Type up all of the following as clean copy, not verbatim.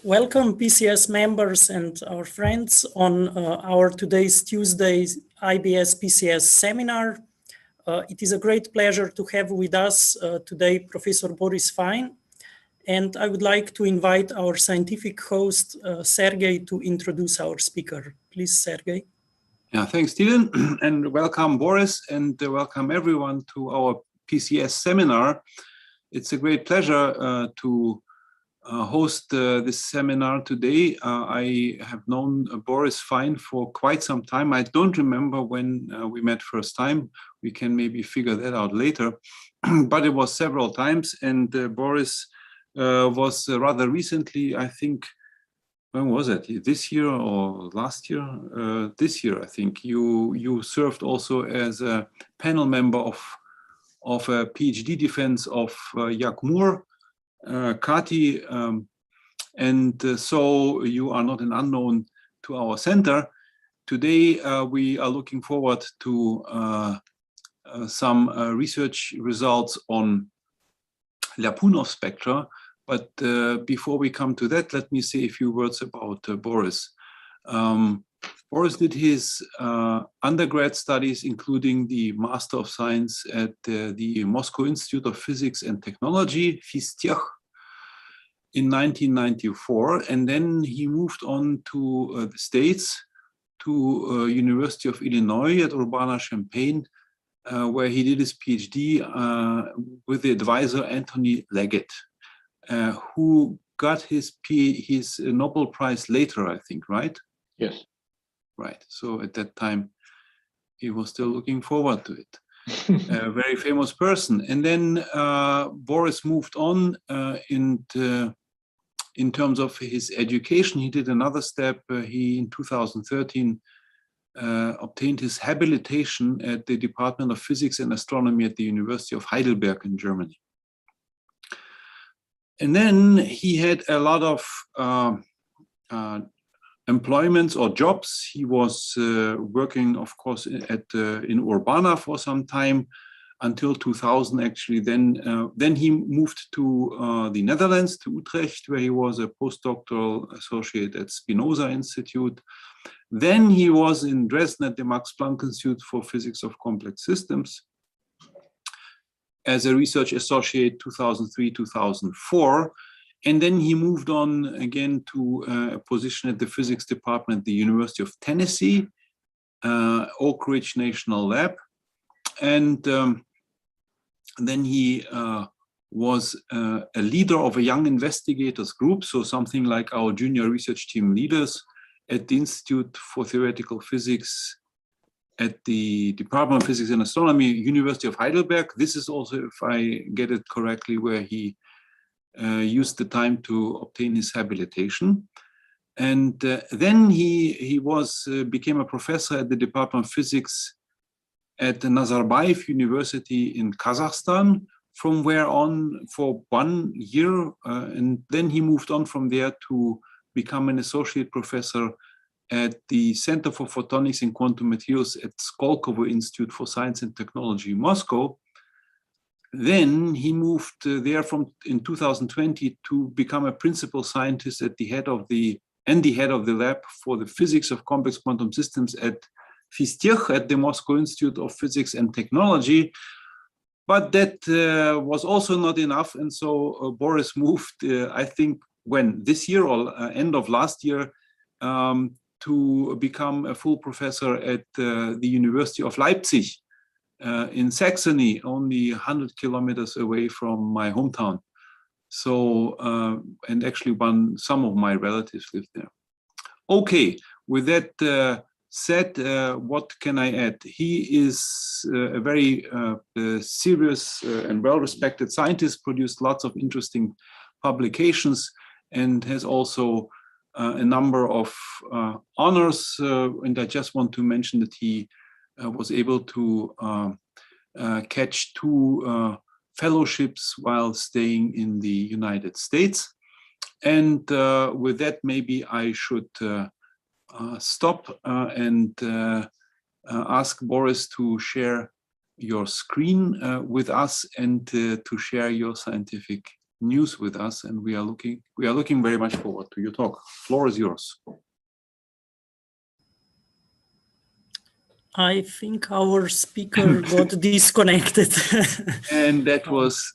Welcome PCS members and our friends on our today's Tuesday IBS PCS seminar. It is a great pleasure to have with us today Professor Boris Fine, and I would like to invite our scientific host Sergey to introduce our speaker. Please, Sergey. Yeah, thanks, Steven, and welcome Boris, and welcome everyone to our PCS seminar. It's a great pleasure to host this seminar today. I have known Boris Fine for quite some time. I don't remember when we met first time. We can maybe figure that out later, but it was several times. And Boris was rather recently, I think, when was it? This year or last year? This year, I think. You served also as a panel member of a PhD defense of Jack Moore, Kati, so you are not an unknown to our center. Today we are looking forward to some research results on Lyapunov spectra. But before we come to that, let me say a few words about Boris. Boris did his undergrad studies, including the Master of Science at the Moscow Institute of Physics and Technology, FISTech, in 1994, and then he moved on to the States, to University of Illinois at Urbana-Champaign, where he did his PhD with the advisor Anthony Leggett, who got his Nobel Prize later, I think, right? Yes. Right. So at that time, he was still looking forward to it. A very famous person. And then Boris moved on in terms of his education. He did another step. He, in 2013, obtained his habilitation at the Department of Physics and Astronomy at the University of Heidelberg in Germany. And then he had a lot of employments or jobs. He was working, of course, in Urbana for some time, until 2000 actually. Then he moved to the Netherlands, to Utrecht, where he was a postdoctoral associate at Spinoza Institute. Then he was in Dresden at the Max Planck Institute for Physics of Complex Systems as a research associate 2003-2004. And then he moved on again to a position at the physics department at the University of Tennessee, Oak Ridge National Lab. And then he was a leader of a young investigators group, so something like our junior research team leaders at the Institute for Theoretical Physics at the Department of Physics and Astronomy, University of Heidelberg. This is also, if I get it correctly, where he used the time to obtain his habilitation. And then he became a professor at the Department of Physics at the Nazarbayev University in Kazakhstan, from where on for 1 year. And then he moved on from there to become an associate professor at the Center for Photonics and Quantum Materials at Skolkovo Institute for Science and Technology, Moscow. Then he moved there in 2020 to become a principal scientist at the head of the lab for the physics of complex quantum systems at FISTech, at the Moscow Institute of Physics and Technology. But that was also not enough, and so Boris moved, I think, this year or end of last year, to become a full professor at the University of Leipzig in Saxony, only 100 kilometers away from my hometown. So, and actually some of my relatives live there. Okay, with that said, what can I add? He is a very serious and well-respected scientist, produced lots of interesting publications, and has also a number of honors. And I just want to mention that he was able to catch 2 fellowships while staying in the United States. And with that, maybe I should stop and ask Boris to share your screen with us and to share your scientific news with us, and we are looking very much forward to your talk. Floor is yours. I think our speaker got disconnected. And that was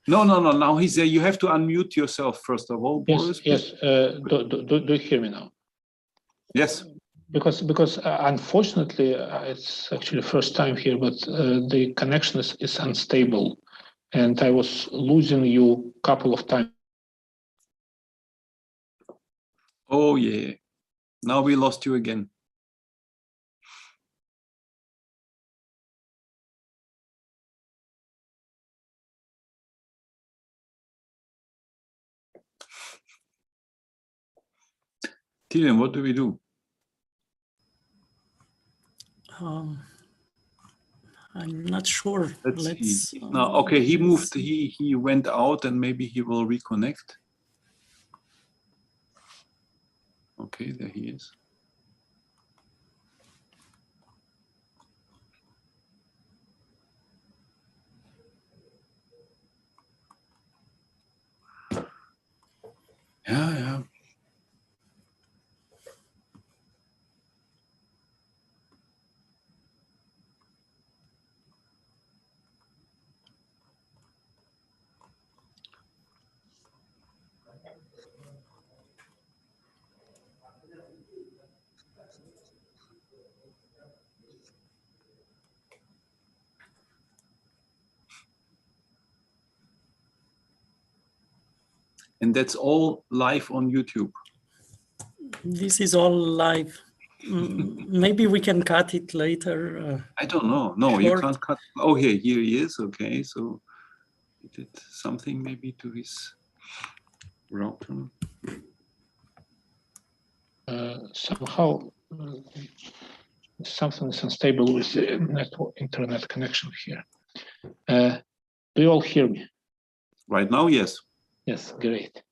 no. Now he's there. You have to unmute yourself first of all, Boris. Yes. Do you hear me now? Yes. Because unfortunately, it's actually the first time here, but the connection is unstable, and I was losing you a couple of times. Oh yeah. Now we lost you again. Tillian, what do we do? I'm not sure. Let's see. No, okay, he moved, he went out, and maybe he will reconnect. Okay, there he is. Yeah. And that's all live on YouTube. This is all live. Maybe we can cut it later. I don't know. No, you can't cut. Oh, here he is. Okay, so he did something maybe to his router. Somehow something is unstable with the internet connection here. Do you all hear me? Right now, yes. Yes, great.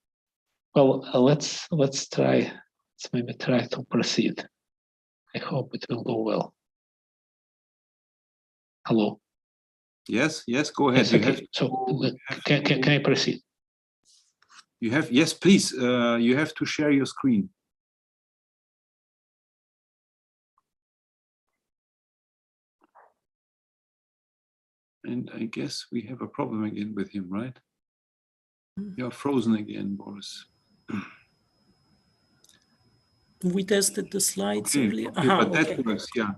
Well, let's try. Let's maybe try to proceed. I hope it will go well. Hello. Yes, go ahead. Yes, okay. So can I proceed? You have, yes, please. You have to share your screen. And I guess we have a problem again with him, right? You're frozen again, Boris. We tested the slides earlier. Okay, but that works, yeah.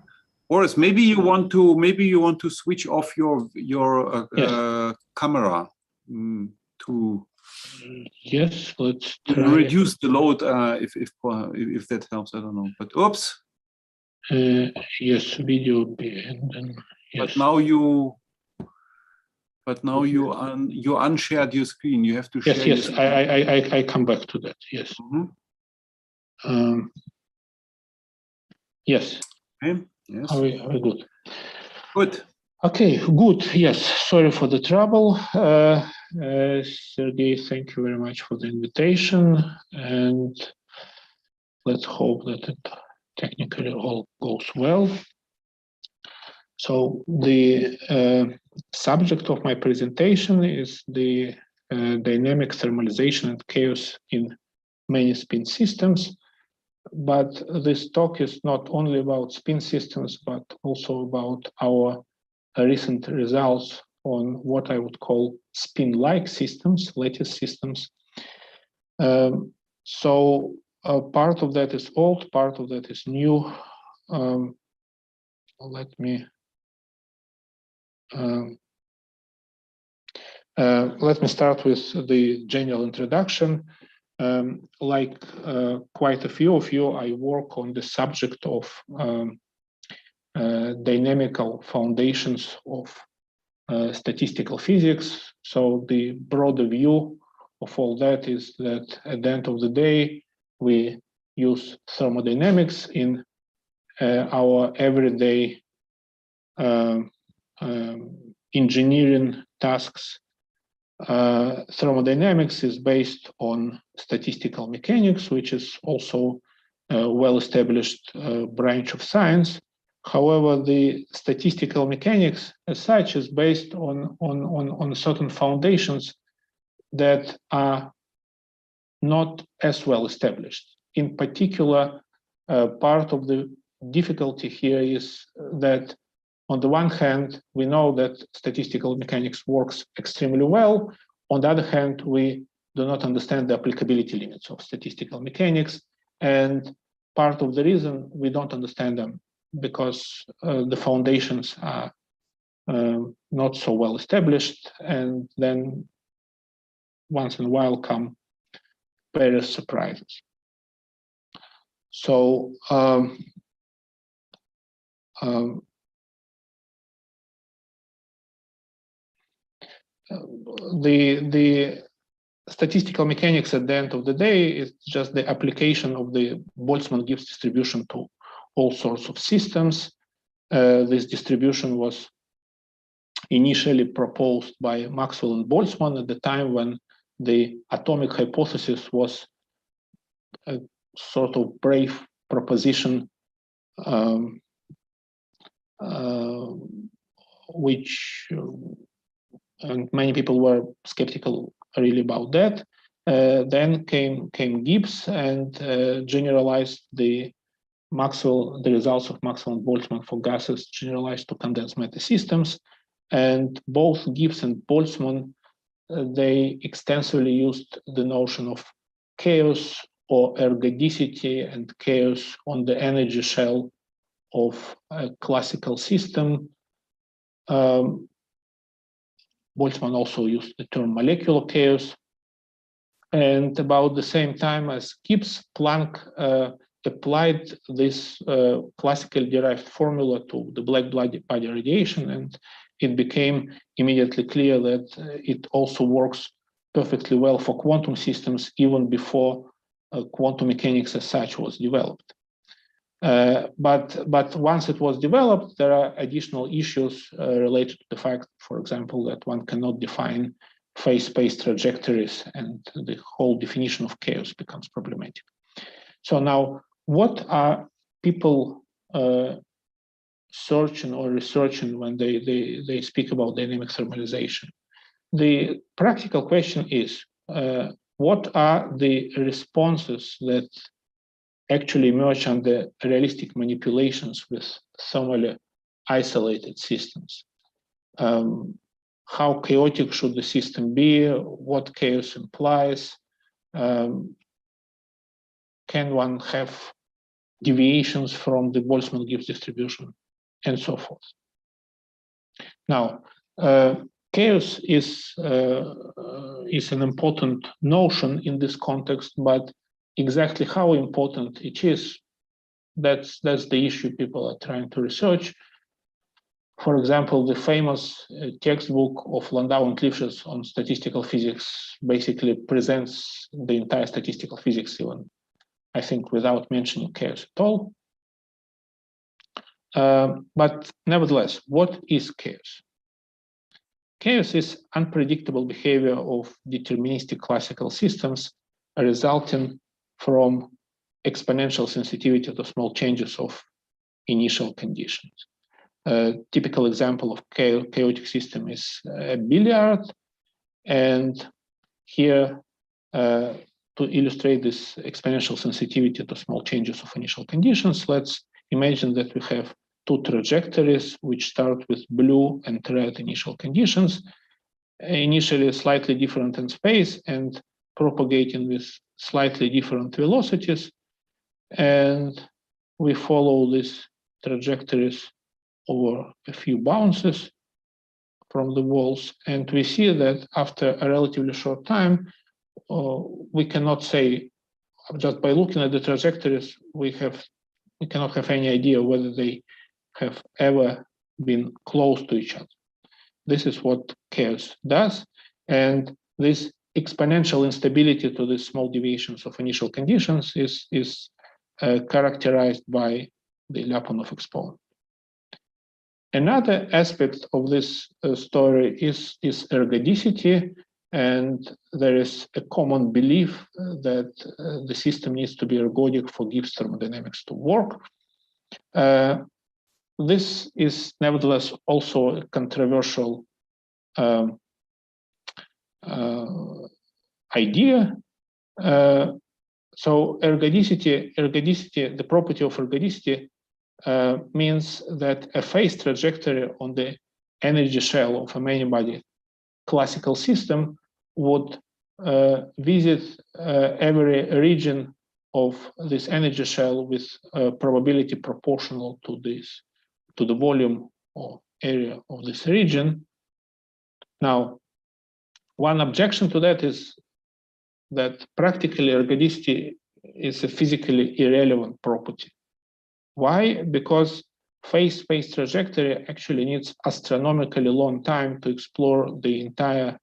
Boris, maybe you want to switch off your yes. camera to yes. Let's try. Reduce the load if that helps. I don't know, but oops. Yes, video and then yes. But now you unshared your screen. You have to share. Yes. I come back to that. Yes. Mm-hmm. Yes. Okay. Yes. Are we good? Good. Okay. Good. Yes. Sorry for the trouble. Sergey, thank you very much for the invitation, and let's hope that it technically all goes well. So the subject of my presentation is the dynamic thermalization and chaos in many spin systems. But this talk is not only about spin systems, but also about our recent results on what I would call spin-like systems, lattice systems. So part of that is old, part of that is new. Let me start with the general introduction. Like quite a few of you, I work on the subject of dynamical foundations of statistical physics. So the broader view of all that is that at the end of the day, we use thermodynamics in our everyday engineering tasks. Thermodynamics is based on statistical mechanics, which is also a well-established branch of science. However, the statistical mechanics as such is based on certain foundations that are not as well established. In particular, part of the difficulty here is that on the one hand, we know that statistical mechanics works extremely well. On the other hand, we do not understand the applicability limits of statistical mechanics. And part of the reason we don't understand them because the foundations are not so well established, and then once in a while come various surprises. So the statistical mechanics at the end of the day is just the application of the Boltzmann Gibbs distribution to all sorts of systems. This distribution was initially proposed by Maxwell and Boltzmann at the time when the atomic hypothesis was a sort of brave proposition, which and many people were skeptical really about that. Then came Gibbs and generalized the results of Maxwell and Boltzmann for gases generalized to condensed matter systems. And both Gibbs and Boltzmann, they extensively used the notion of chaos or ergodicity and chaos on the energy shell of a classical system. Boltzmann also used the term molecular chaos. And about the same time as Gibbs, Planck applied this classically derived formula to the black body radiation, and it became immediately clear that it also works perfectly well for quantum systems even before quantum mechanics as such was developed. But once it was developed, there are additional issues related to the fact, for example, that one cannot define phase space trajectories, and the whole definition of chaos becomes problematic. So now, what are people searching or researching when they speak about dynamic thermalization? The practical question is, what are the responses that actually emerge under realistic manipulations with thermally isolated systems? How chaotic should the system be? What chaos implies? Can one have deviations from the Boltzmann Gibbs distribution, and so forth? Now, chaos is an important notion in this context, but exactly how important it is, that's the issue people are trying to research. For example, the famous textbook of Landau and Lifshitz on statistical physics basically presents the entire statistical physics, even, I think, without mentioning chaos at all. But nevertheless, what is chaos? Chaos is unpredictable behavior of deterministic classical systems resulting from exponential sensitivity to small changes of initial conditions. A typical example of chaotic system is a billiard. And here, to illustrate this exponential sensitivity to small changes of initial conditions, let's imagine that we have two trajectories which start with blue and red initial conditions, initially slightly different in space and propagating with slightly different velocities. And we follow these trajectories over a few bounces from the walls, and we see that after a relatively short time, we cannot say, just by looking at the trajectories, we cannot have any idea whether they have ever been close to each other. This is what chaos does, and this exponential instability to the small deviations of initial conditions is characterized by the Lyapunov exponent. Another aspect of this story is ergodicity, and there is a common belief that the system needs to be ergodic for Gibbs thermodynamics to work. This is nevertheless also a controversial idea. So ergodicity, the property of ergodicity means that a phase trajectory on the energy shell of a many-body classical system would visit every region of this energy shell with probability proportional to the volume or area of this region. Now, one objection to that is that practically ergodicity is a physically irrelevant property. Why? Because phase space trajectory actually needs astronomically long time to explore the entire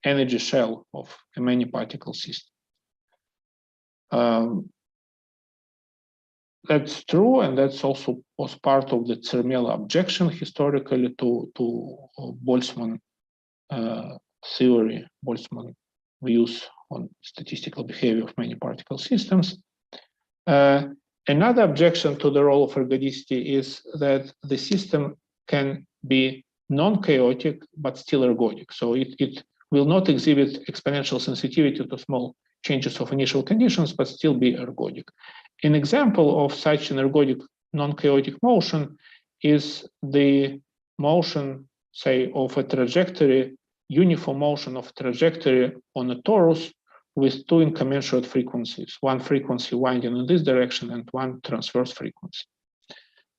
energy shell of a many-particle system. That's true, and that's also was part of the Zermelo objection historically to Boltzmann theory, Boltzmann views on statistical behavior of many-particle systems. Another objection to the role of ergodicity is that the system can be non-chaotic but still ergodic. So it will not exhibit exponential sensitivity to small changes of initial conditions, but still be ergodic. An example of such an ergodic non-chaotic motion is the motion, say, of a trajectory, uniform motion of trajectory on a torus with two incommensurate frequencies, one frequency winding in this direction and one transverse frequency.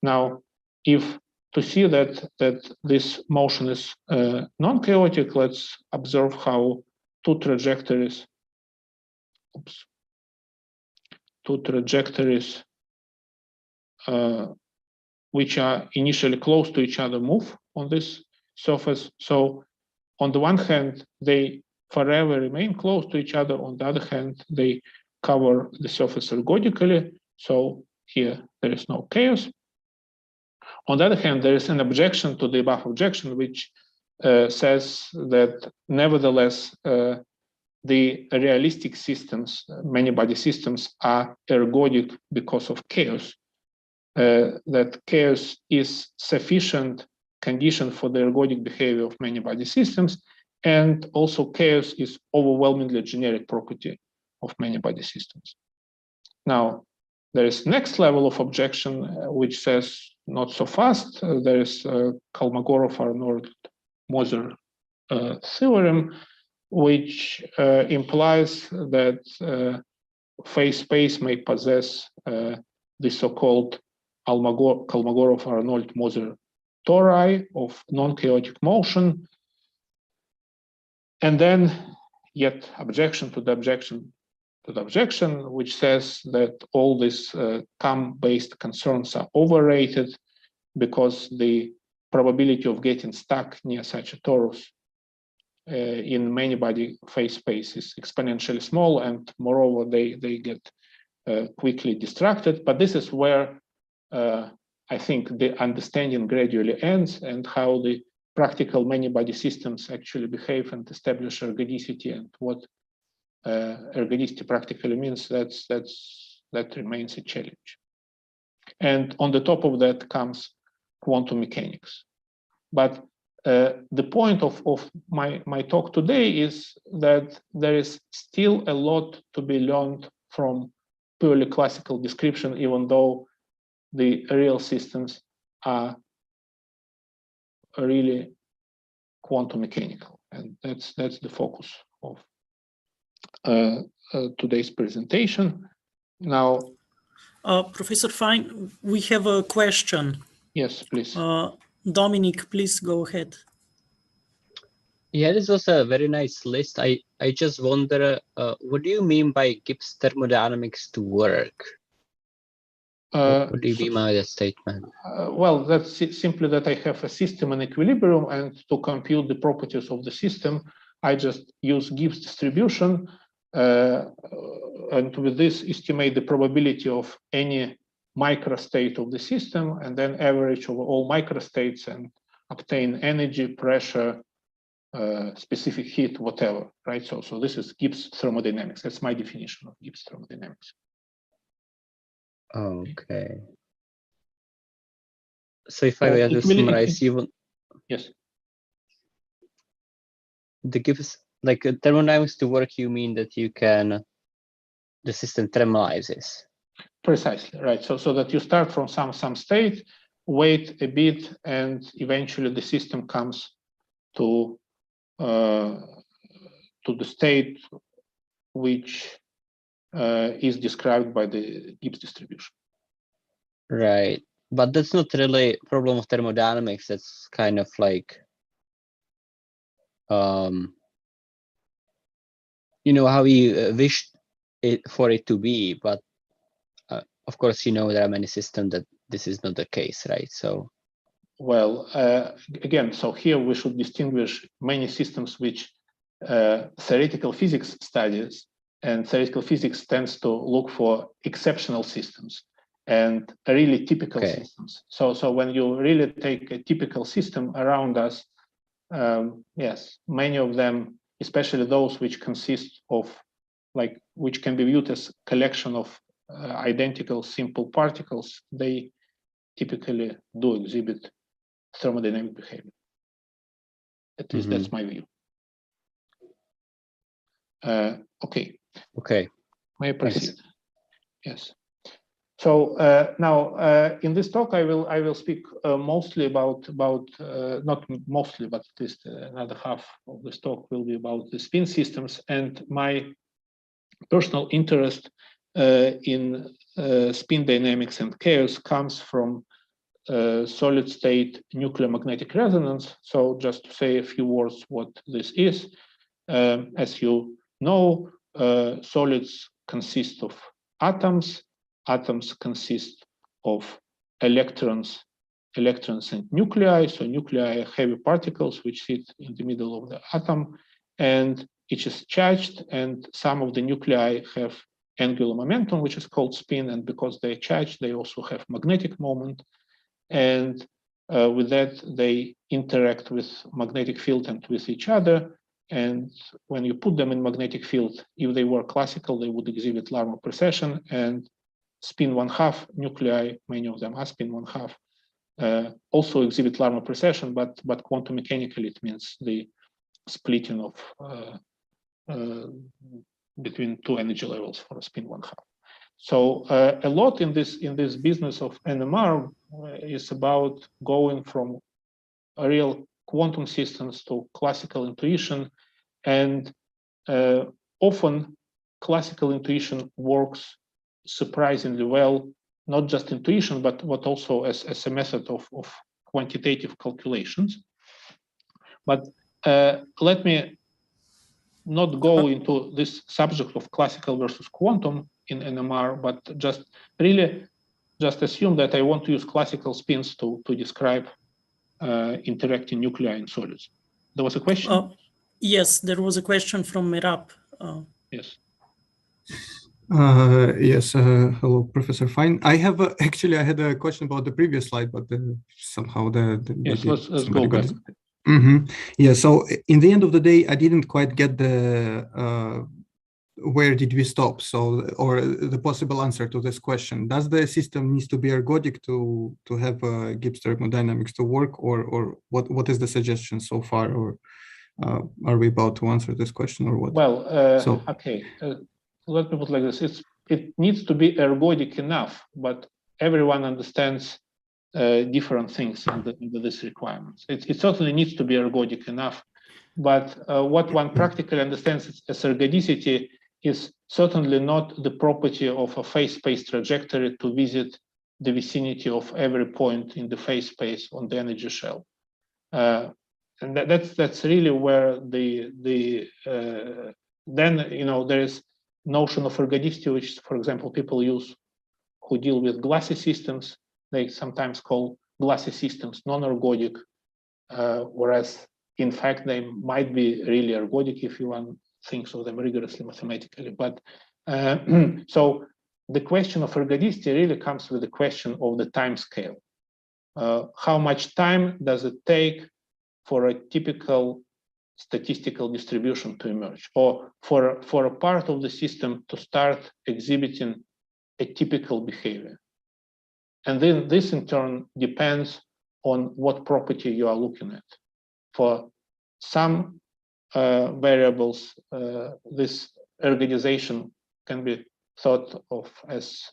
Now, if to see that this motion is non-chaotic, let's observe how two trajectories which are initially close to each other move on this surface. So on the one hand, they forever remain close to each other. On the other hand, they cover the surface ergodically. So here there is no chaos. On the other hand, there is an objection to the above objection, which says that nevertheless, the realistic systems, many-body systems, are ergodic because of chaos. That chaos is sufficient condition for the ergodic behavior of many-body systems, and also chaos is overwhelmingly generic property of many-body systems. Now, there is next level of objection, which says not so fast. There is Kolmogorov-Arnold-Moser theorem, which implies that phase space may possess the so-called Kolmogorov-Arnold-Moser tori of non-chaotic motion. And then yet objection to the objection, which says that all these CAM-based concerns are overrated because the probability of getting stuck near such a torus in many-body phase space is exponentially small, and moreover, they get quickly distracted. But this is where I think the understanding gradually ends, and how the practical many-body systems actually behave and establish ergodicity, and what ergodicity practically means, that remains a challenge. And on the top of that comes quantum mechanics. But the point of my talk today is that there is still a lot to be learned from purely classical description, even though the real systems are really quantum mechanical. And that's the focus of today's presentation. Now, Professor Fine, we have a question. Yes, please. Dominic, please go ahead. Yeah, this was a very nice list. I just wonder, what do you mean by Gibbs thermodynamics to work? What do you mean by that statement? Well, that's simply that I have a system in equilibrium, and to compute the properties of the system, I just use Gibbs distribution, and with this estimate the probability of any microstate of the system, and then average over all microstates and obtain energy, pressure, specific heat, whatever, right? So this is Gibbs thermodynamics. That's my definition of Gibbs thermodynamics. Okay. So if I were to summarize, you want, yes, the Gibbs like thermodynamics to work, you mean that you can, the system thermalizes. Precisely, right. So that you start from some state, wait a bit, and eventually the system comes to the state which is described by the Gibbs distribution. Right, but that's not really a problem of thermodynamics. That's kind of like, you know, how you wish it for it to be, but of course, you know, there are many systems that this is not the case, right? So, well, again, so here we should distinguish many systems which theoretical physics studies, and theoretical physics tends to look for exceptional systems and really typical systems. So when you really take a typical system around us, yes, many of them, especially those which consist of, like, which can be viewed as collection of identical simple particles, they typically do exhibit thermodynamic behavior. At least that's my view. Okay. May I proceed? Yes. So now in this talk, I will speak mostly about not mostly, but at least another half of this talk will be about the spin systems, and my personal interest in spin dynamics and chaos comes from solid state nuclear magnetic resonance. So just to say a few words what this is, as you know, solids consist of atoms. Atoms consist of electrons and nuclei. So nuclei are heavy particles which sit in the middle of the atom, and each is charged, and some of the nuclei have angular momentum, which is called spin, and because they're charged, they also have magnetic moment, and with that they interact with magnetic field and with each other. And when you put them in magnetic field, if they were classical, they would exhibit Larmor precession, and spin 1/2 nuclei, many of them are spin 1/2, also exhibit Larmor precession, but quantum mechanically it means the splitting of between two energy levels for a spin 1/2. So a lot in this business of NMR is about going from a real quantum systems to classical intuition, and often classical intuition works surprisingly well, not just intuition, but also as a method of quantitative calculations. But let me not go into this subject of classical versus quantum in NMR, but just assume that I want to use classical spins to describe interacting nuclei in solids. There was a question? Yes, there was a question from Merab. Yes. Yes, hello, Professor Fine. I have actually I had a question about the previous slide, but somehow yes, let's go back. Yeah, so in the end of the day, I didn't quite get the where did we stop? So, or the possible answer to this question: does the system needs to be ergodic to have Gibbs thermodynamics to work, or what is the suggestion so far, or are we about to answer this question, or what? Well, okay. Let me put it like this: it needs to be ergodic enough, but everyone understands different things in this requirements. It certainly needs to be ergodic enough, but what one practically understands as ergodicity is certainly not the property of a phase space trajectory to visit the vicinity of every point in the phase space on the energy shell. And that's really where then there is notion of ergodicity, which, for example, people use who deal with glassy systems. They sometimes call glassy systems non-ergodic, whereas in fact they might be really ergodic if one thinks of them rigorously mathematically. But so the question of ergodicity really comes with the question of the time scale. How much time does it take for a typical statistical distribution to emerge, or for a part of the system to start exhibiting a typical behavior? And then this in turn depends on what property you are looking at. For some variables, this ergodization can be thought of as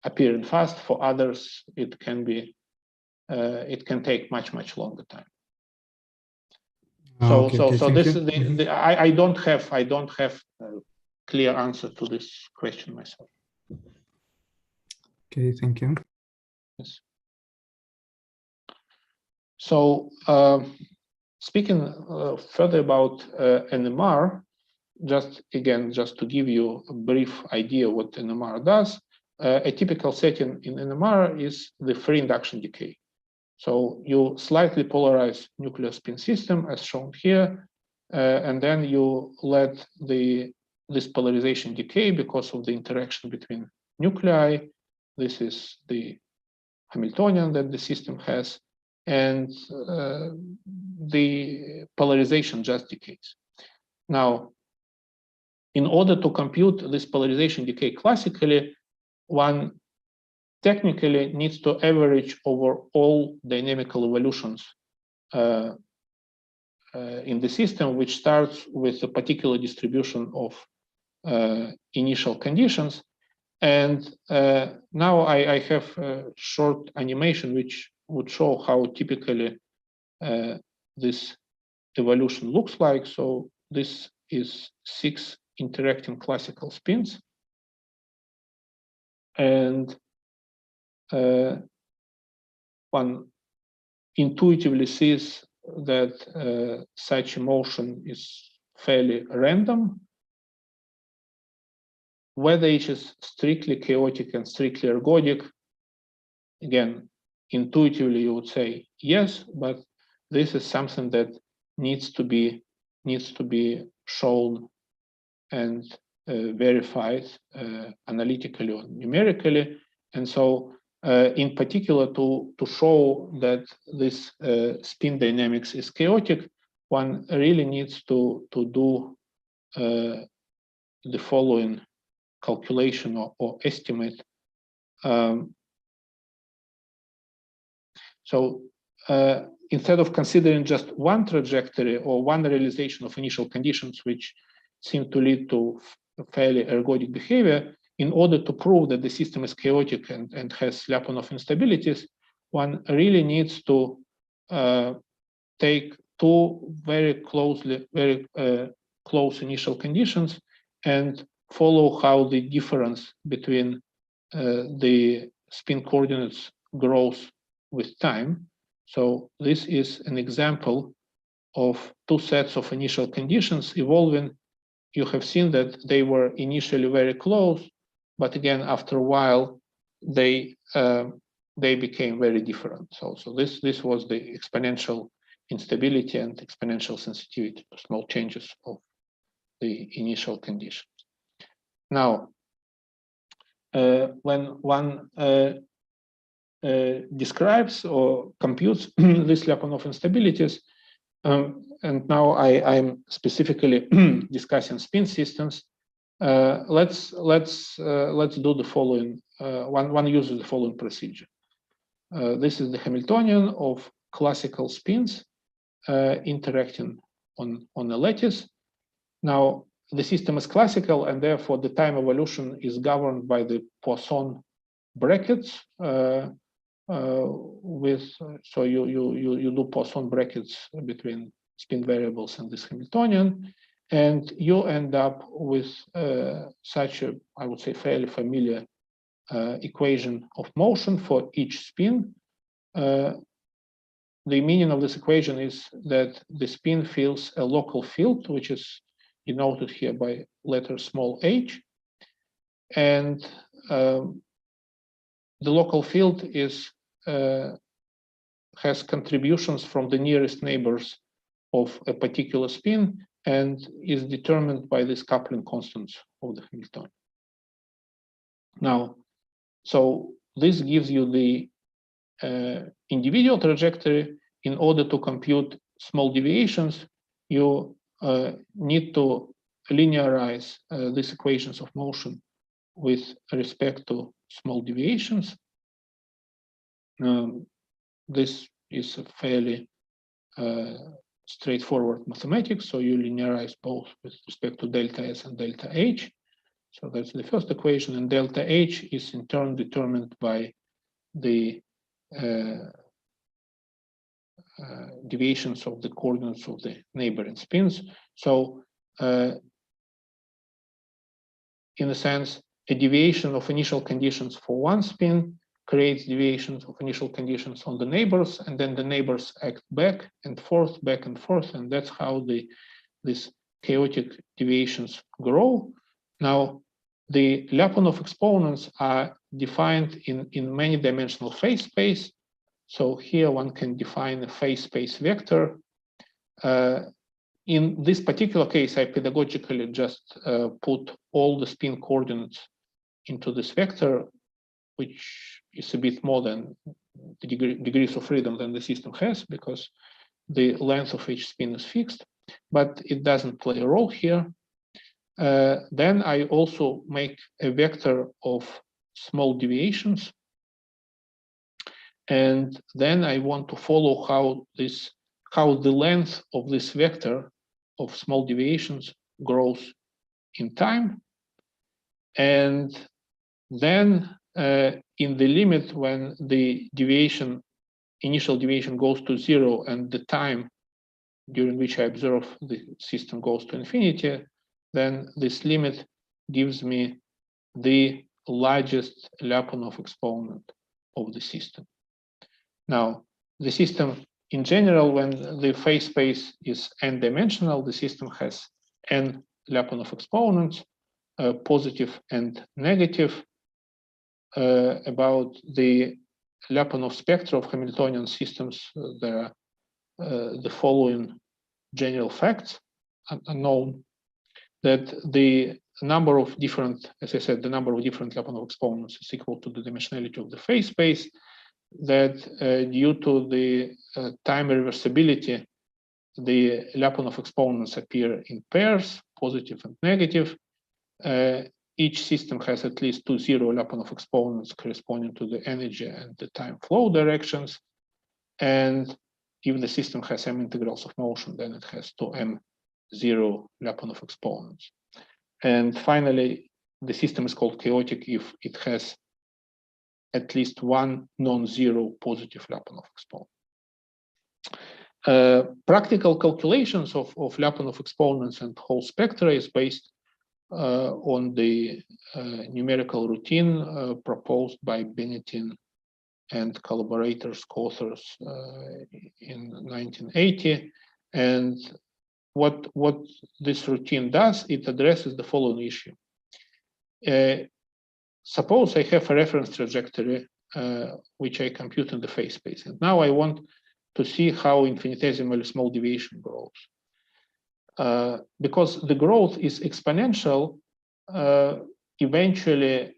appearing fast. For others, it can be it can take much longer time. So this is I don't have a clear answer to this question myself. Okay, thank you. Yes. So speaking further about NMR, just to give you a brief idea what NMR does, a typical setting in NMR is the free induction decay. So you slightly polarize nuclear spin system as shown here, and then you let this polarization decay because of the interaction between nuclei. This is the Hamiltonian that the system has, and the polarization just decays. Now, in order to compute this polarization decay classically, one technically needs to average over all dynamical evolutions in the system, which starts with a particular distribution of initial conditions. And now I have a short animation which would show how typically this evolution looks like. So this is 6 interacting classical spins. And one intuitively sees that such a motion is fairly random. Whether it is strictly chaotic and strictly ergodic, again, intuitively you would say yes, but this is something that needs to be shown and verified analytically or numerically. And so in particular, to show that this spin dynamics is chaotic, one really needs to do the following calculation or estimate. So instead of considering just one trajectory or one realization of initial conditions, which seem to lead to fairly ergodic behavior, in order to prove that the system is chaotic and has Lyapunov instabilities, one really needs to take 2 very close initial conditions and follow how the difference between the spin coordinates grows with time. So this is an example of 2 sets of initial conditions evolving. You have seen that they were initially very close, but again, after a while, they became very different. So this was the exponential instability and exponential sensitivity to small changes of the initial conditions. Now, when one describes or computes these Lyapunov instabilities, and now I'm specifically discussing spin systems. Let's do the following. One uses the following procedure. This is the Hamiltonian of classical spins interacting on a lattice. Now the system is classical, and therefore the time evolution is governed by the Poisson brackets. So you do Poisson brackets between spin variables and this Hamiltonian, and you end up with such a, I would say, fairly familiar equation of motion for each spin. The meaning of this equation is that the spin fills a local field, which is denoted here by letter small h, and the local field is has contributions from the nearest neighbors of a particular spin and is determined by these coupling constants of the Hamiltonian. Now, so this gives you the individual trajectory. In order to compute small deviations, you need to linearize these equations of motion with respect to small deviations. This is a fairly straightforward mathematics. So you linearize both with respect to delta S and delta H. So that's the first equation, and delta H is in turn determined by the deviations of the coordinates of the neighboring spins. So in a sense, a deviation of initial conditions for one spin creates deviations of initial conditions on the neighbors, and then the neighbors act back and forth, and that's how these chaotic deviations grow. Now, the Lyapunov exponents are defined in many dimensional phase space. So here one can define a phase space vector. In this particular case, I pedagogically just put all the spin coordinates into this vector, which is a bit more than the degrees of freedom than the system has, because the length of each spin is fixed, but it doesn't play a role here. Then I also make a vector of small deviations, and then I want to follow how the length of this vector of small deviations grows in time. And then in the limit, when the initial deviation goes to 0 and the time during which I observe the system goes to infinity, then this limit gives me the largest Lyapunov exponent of the system. Now, the system in general, when the phase space is n-dimensional, the system has n Lyapunov exponents, positive and negative. About the Lyapunov spectra of Hamiltonian systems, there are the following general facts unknown: that the number of different, as I said, the number of different Lyapunov exponents is equal to the dimensionality of the phase space, that due to the time reversibility, the Lyapunov exponents appear in pairs, positive and negative. Each system has at least 2 zero Lyapunov exponents corresponding to the energy and the time flow directions. And if the system has m integrals of motion, then it has 2m0 Lyapunov exponents. And finally, the system is called chaotic if it has at least one non-zero positive Lyapunov exponent. Practical calculations of Lyapunov exponents and whole spectra is based on the numerical routine proposed by Benettin and collaborators, co-authors in 1980. And what this routine does, it addresses the following issue. Suppose I have a reference trajectory which I compute in the phase space, and now I want to see how infinitesimally small deviation grows. Because the growth is exponential, eventually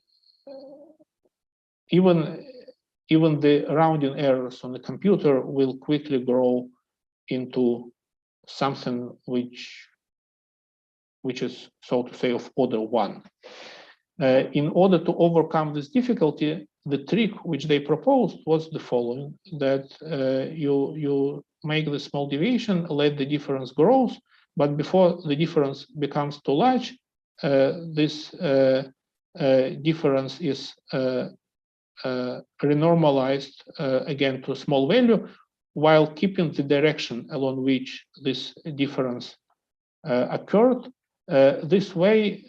even the rounding errors on the computer will quickly grow into something which is, so to say, of order 1. In order to overcome this difficulty, the trick which they proposed was the following: that you make the small deviation, let the difference grow, but before the difference becomes too large, this difference is renormalized again to a small value, while keeping the direction along which this difference occurred. This way,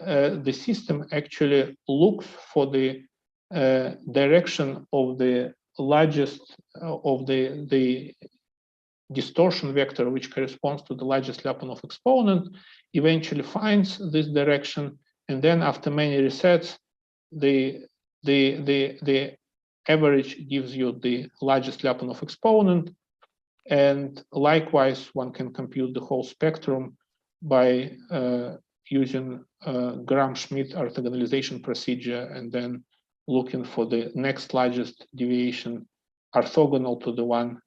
the system actually looks for the direction of the largest of the distortion vector, which corresponds to the largest Lyapunov exponent, eventually finds this direction, and then after many resets, the average gives you the largest Lyapunov exponent. And likewise, one can compute the whole spectrum by using Gram-Schmidt orthogonalization procedure, and then looking for the next largest deviation orthogonal to the one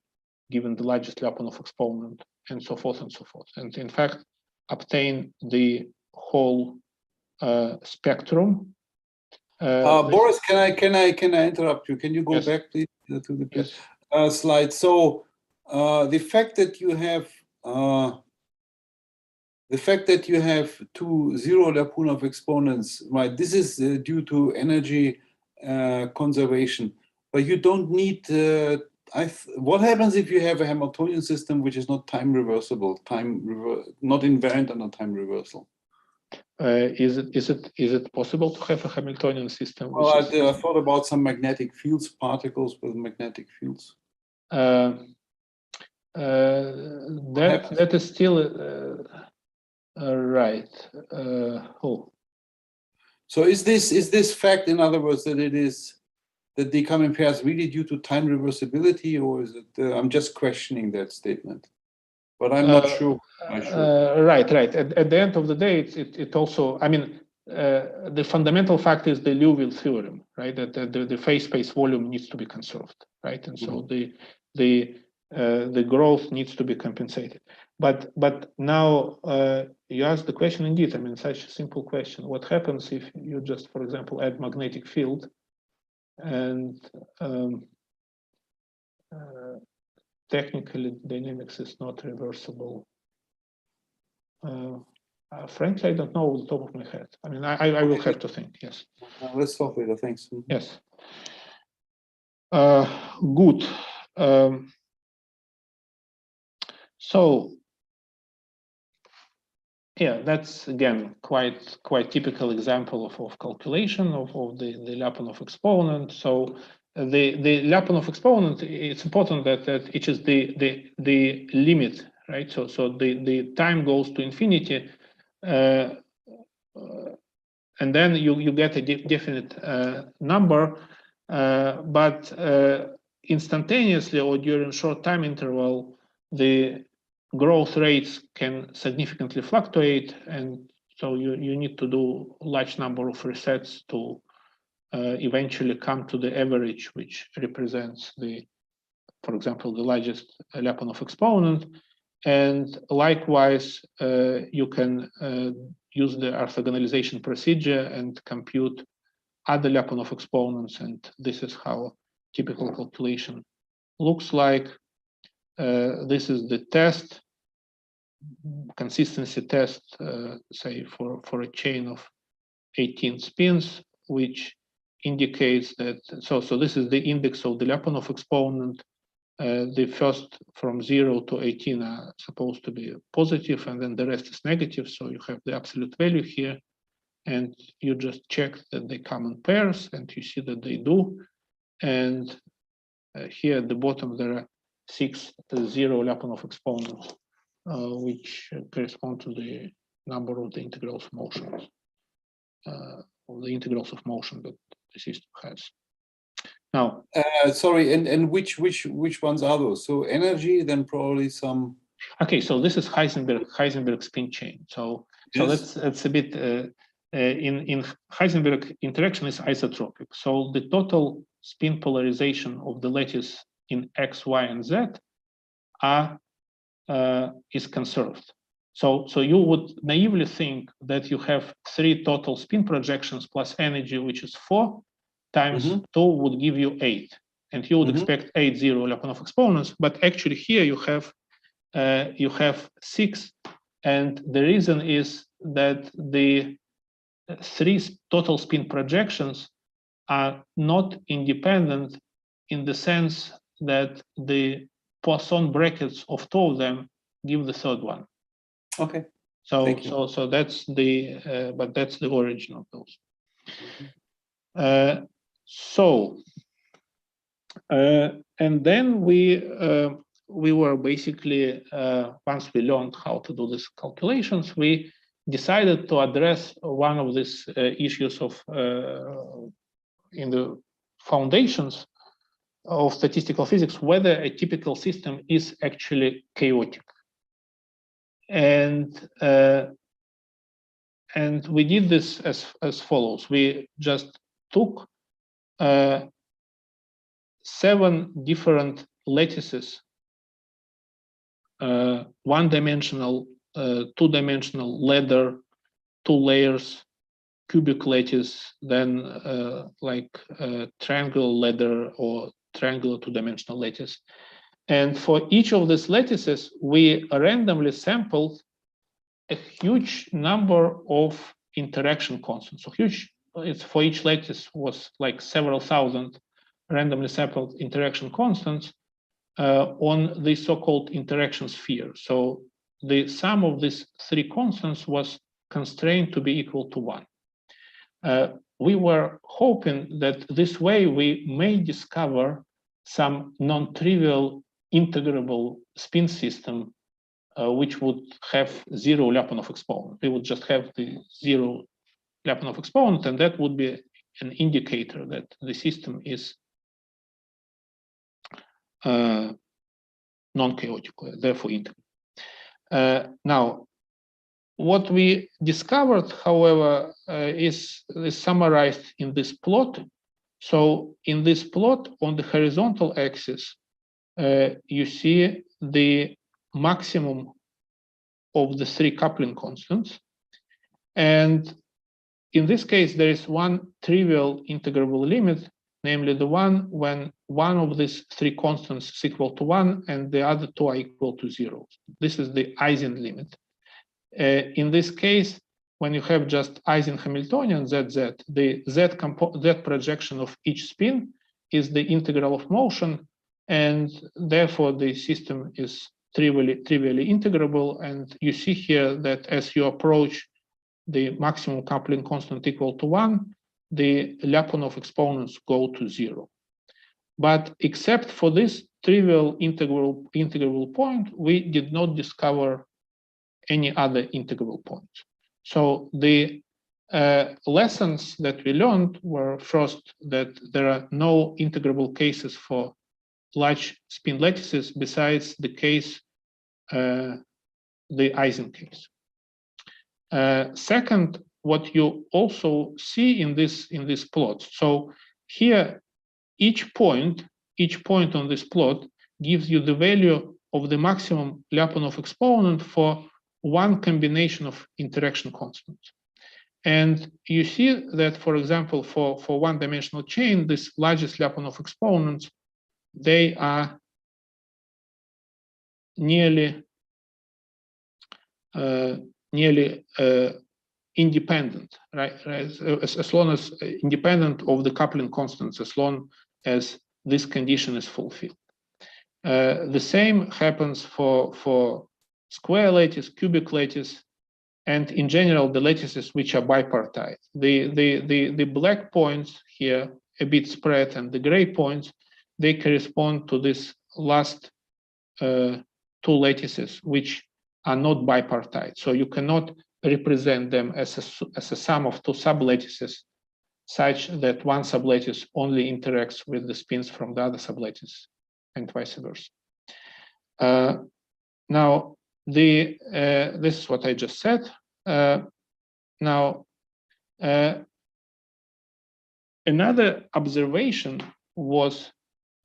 given the largest Lyapunov exponent, and so forth and so forth. And in fact, obtain the whole spectrum. Boris, can I interrupt you? Can you go Yes. back, please, to the slide? So the fact that you have the fact that you have two zero Lyapunov exponents, right? This is due to energy conservation, but you don't need. What happens if you have a Hamiltonian system which is not time reversible, not invariant under time reversal? Is it possible to have a Hamiltonian system? Well, I thought about some magnetic fields, particles with magnetic fields. That is still right. So is this fact, in other words, that they come in pairs really due to time reversibility, or is it? I'm just questioning that statement, but I'm not sure. Right. At the end of the day, it also. I mean, the fundamental fact is the Liouville theorem, right? That the phase space volume needs to be conserved, right? And so the growth needs to be compensated. But now you ask the question indeed. I mean, such a simple question. What happens if you just, for example, add magnetic field, and technically dynamics is not reversible? Frankly, I don't know off the top of my head. I mean, I will have to think. Yes. Let's talk later. Thanks. Yes. Good. So, yeah, that's again quite typical example of calculation of the Lyapunov exponent. So the Lyapunov exponent, it's important that it is the limit, right? So the time goes to infinity, and then you get a definite number, but instantaneously or during short time interval, the growth rates can significantly fluctuate, and so you need to do a large number of resets to eventually come to the average, which represents for example, the largest Lyapunov exponent. And likewise, you can use the orthogonalization procedure and compute other Lyapunov exponents, and this is how typical calculation looks like. This is the test, consistency test, say for a chain of 18 spins, which indicates that, so this is the index of the Lyapunov exponent. The first from 0 to 18 are supposed to be positive, and then the rest is negative. So you have the absolute value here, and you just check that they come in pairs, and you see that they do. And here at the bottom, there are 6 zero Lyapunov exponents, which correspond to the number of the integrals of motion, that the system has. Now, sorry, and which ones are those? So energy, then probably some. Okay, so this is Heisenberg spin chain. So yes. that's a bit in Heisenberg interaction is isotropic. So the total spin polarization of the lattice in X, Y, and Z is conserved. So you would naively think that you have 3 total spin projections plus energy, which is 4 times 2 would give you 8, and you would expect 8 zero Lyapunov exponents. But actually here you have 6, and the reason is that the 3 total spin projections are not independent in the sense that the Poisson brackets of 2 of them give the third one. Okay. So that's the but that's the origin of those. And then we were basically once we learned how to do these calculations, we decided to address one of these issues of in the foundations of statistical physics, whether a typical system is actually chaotic. And we did this as follows. We just took 7 different lattices, 1-dimensional, 2-dimensional ladder, 2 layers, cubic lattice, then like triangle ladder or triangular 2-dimensional lattice, And for each of these lattices, we randomly sampled a huge number of interaction constants. So huge, it's for each lattice was like several thousand randomly sampled interaction constants on the so-called interaction sphere. So the sum of these three constants was constrained to be equal to 1. We were hoping that this way we may discover some non-trivial integrable spin system which would have zero Lyapunov exponent. We would just have the zero Lyapunov exponent, and that would be an indicator that the system is non-chaotic, therefore integrable. Now, what we discovered, however, is summarized in this plot. So in this plot, on the horizontal axis, you see the maximum of the three coupling constants. And in this case, there is one trivial integrable limit, namely the one when one of these three constants is equal to 1 and the other two are equal to 0. This is the Eisen limit. In this case, when you have just Eisen-Hamiltonian ZZ, the Z projection of each spin is the integral of motion, and therefore the system is trivially integrable. And you see here that as you approach the maximum coupling constant equal to 1, the Lyapunov exponents go to 0. But except for this trivial integrable point, we did not discover any other integrable points. So the lessons that we learned were first that there are no integrable cases for large spin lattices besides the case, the Eisen case. Second, what you also see in this plot. So here, each point on this plot gives you the value of the maximum Lyapunov exponent for one combination of interaction constants. And you see that, for example, for one-dimensional chain, this largest Lyapunov exponents, they are nearly independent, right? As long as independent of the coupling constants, as long as this condition is fulfilled. The same happens for square lattice, cubic lattice, and in general the lattices which are bipartite. The black points here, a bit spread, and the gray points, they correspond to this last two lattices which are not bipartite. So you cannot represent them as a sum of two sublattices such that one sublattice only interacts with the spins from the other sublattice and vice versa. Now, this is what I just said. Now, another observation was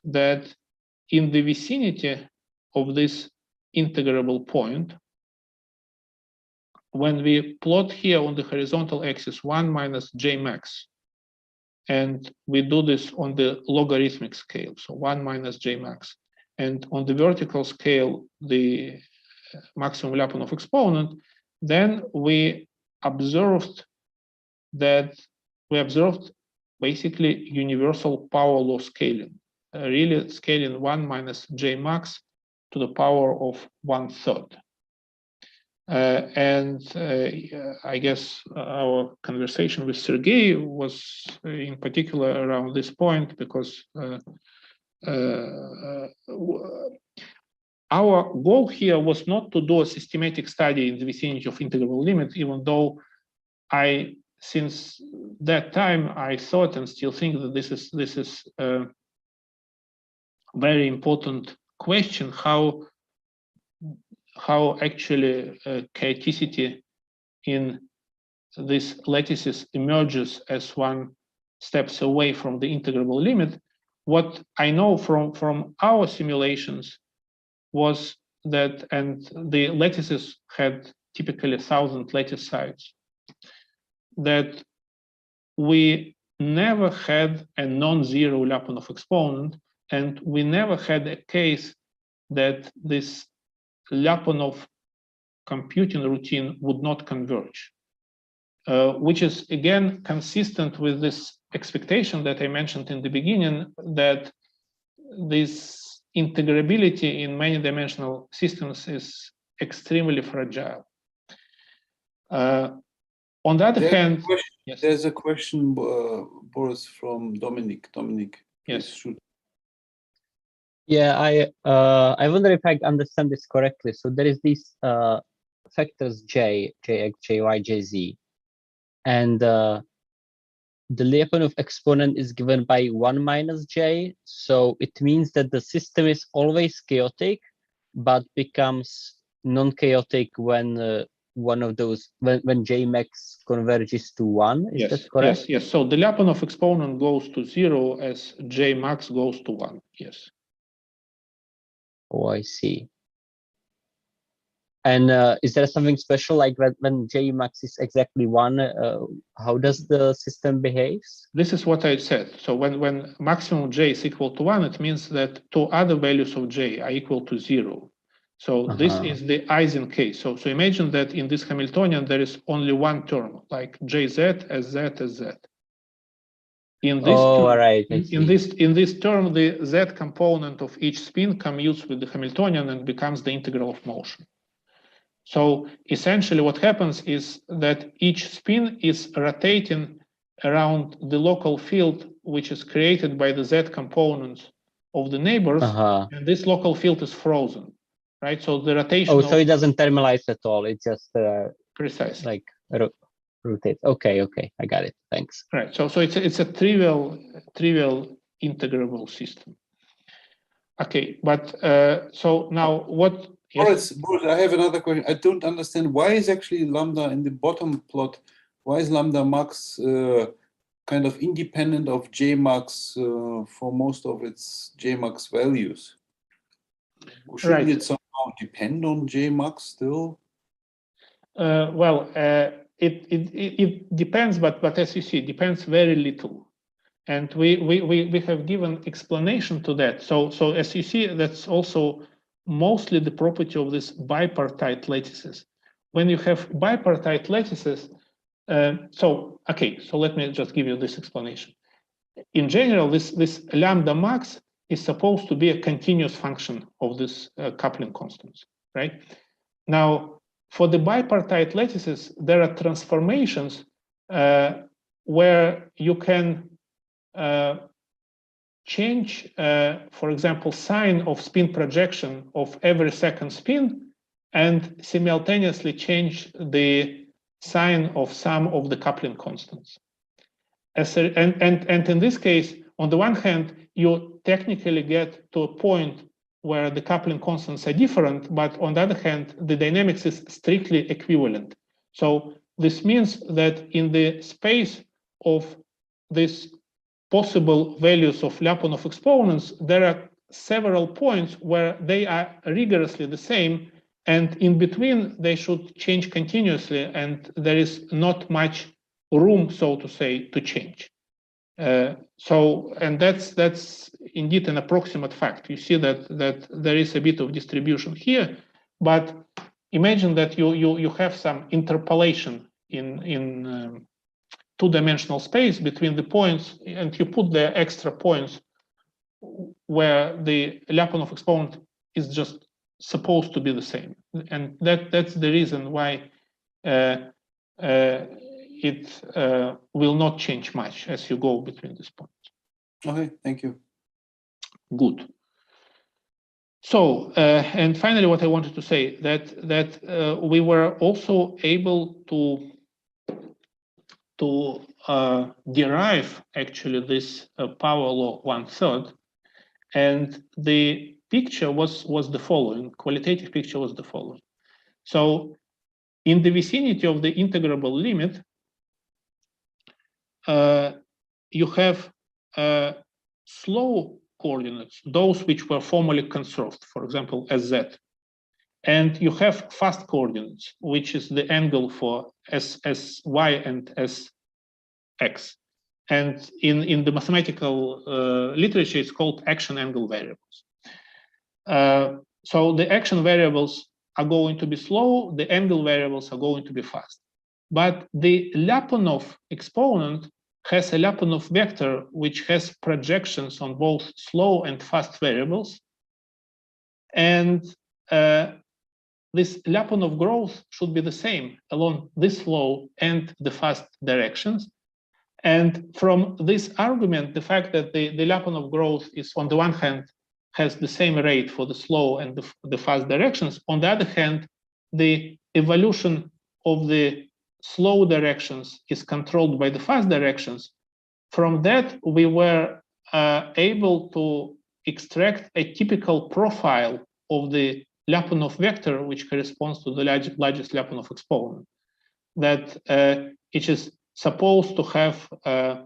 that in the vicinity of this integrable point, when we plot here on the horizontal axis 1 minus j max, and we do this on the logarithmic scale, so 1 minus j max, and on the vertical scale, the maximum Lyapunov exponent, then we observed basically universal power law scaling, really scaling 1 minus j max to the power of 1/3. I guess our conversation with Sergey was in particular around this point, because our goal here was not to do a systematic study in the vicinity of integrable limit, even though since that time, I thought and still think that this is a very important question, how actually chaoticity in these lattices emerges as one steps away from the integrable limit. What I know from our simulations was that, and the lattices had typically 1,000 lattice sites, that we never had a non-zero Lyapunov exponent, and we never had a case that this Lyapunov computing routine would not converge, which is again consistent with this expectation that I mentioned in the beginning, that this integrability in many dimensional systems is extremely fragile. On the other hand, yes. There's a question, Boris, from Dominic. Dominic, yes. Shoot. Yeah, I wonder if I understand this correctly. So there is these factors J, Jx, Jy, Jz, and the Lyapunov exponent is given by 1 minus J. So it means that the system is always chaotic, but becomes non-chaotic when one of those, when J max converges to 1. Is that correct? Yes. So the Lyapunov exponent goes to 0 as J max goes to 1. Yes. Oh, I see. And is there something special, like when J max is exactly 1, how does the system behave? This is what I said. So when maximum J is equal to 1, it means that two other values of J are equal to 0. So this is the Eisen case. So imagine that in this Hamiltonian, there is only one term, like Jz as Z as Z. In this term, all right, in this term, the Z component of each spin commutes with the Hamiltonian and becomes the integral of motion. So essentially what happens is that each spin is rotating around the local field, which is created by the Z components of the neighbors, and this local field is frozen, right? So the rotation. Oh, so it doesn't thermalize at all. It just precisely like rotates. Okay, I got it. Thanks. Right. So it's a trivial integrable system. Okay, but so now what? Boris, I have another question. I don't understand, why is actually lambda in the bottom plot, why is lambda max kind of independent of J max for most of its J max values? Shouldn't it somehow depend on J max still? Well, it depends, but as you see, it depends very little. And we have given explanation to that. So as you see, that's also mostly the property of this bipartite lattices. When you have bipartite lattices, so let me just give you this explanation. In general, this lambda max is supposed to be a continuous function of this coupling constants, right? Now, for the bipartite lattices, there are transformations where you can change, for example, sign of spin projection of every second spin and simultaneously change the sign of some of the coupling constants. And in this case, on the one hand, you technically get to a point where the coupling constants are different, but on the other hand, the dynamics is strictly equivalent. So this means that in the space of this possible values of Lyapunov exponents, there are several points where they are rigorously the same, and in between they should change continuously, and there is not much room, so to say, to change. And that's indeed an approximate fact. You see that there is a bit of distribution here, but imagine that you have some interpolation in two-dimensional space between the points, and you put the extra points where the Lyapunov exponent is just supposed to be the same, and that's the reason why it will not change much as you go between these points. Okay, thank you. Good. So, and finally, what I wanted to say that we were also able to derive actually this power law 1/3, and the picture was the following. Qualitative picture was the following. So, in the vicinity of the integrable limit, you have slow coordinates, those which were formally conserved, for example, as z, and you have fast coordinates, which is the angle for sy and sx. And in the mathematical literature, it's called action angle variables. So the action variables are going to be slow, the angle variables are going to be fast. But the Lyapunov exponent has a Lyapunov vector which has projections on both slow and fast variables. And this Lyapunov growth should be the same along this slow and the fast directions. And from this argument, the fact that the Lyapunov growth is, on the one hand, has the same rate for the slow and the fast directions. On the other hand, the evolution of the slow directions is controlled by the fast directions. From that, we were able to extract a typical profile of the Lyapunov vector, which corresponds to the largest Lyapunov exponent, that it is supposed to have a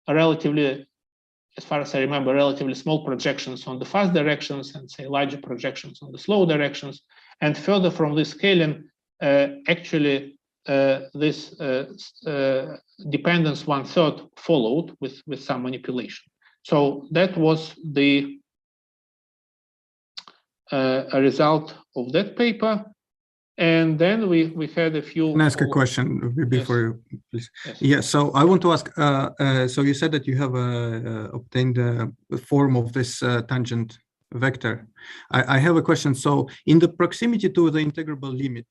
relatively, as far as I remember, relatively small projections on the fast directions and say larger projections on the slow directions. And further from this scaling, actually this dependence 1/3 followed with some manipulation. So that was the a result of that paper. And then we had a few. Can I ask a question before you, please? Yes. Yeah, so I want to ask, so you said that you have obtained the form of this tangent vector. I have a question. So in the proximity to the integrable limit,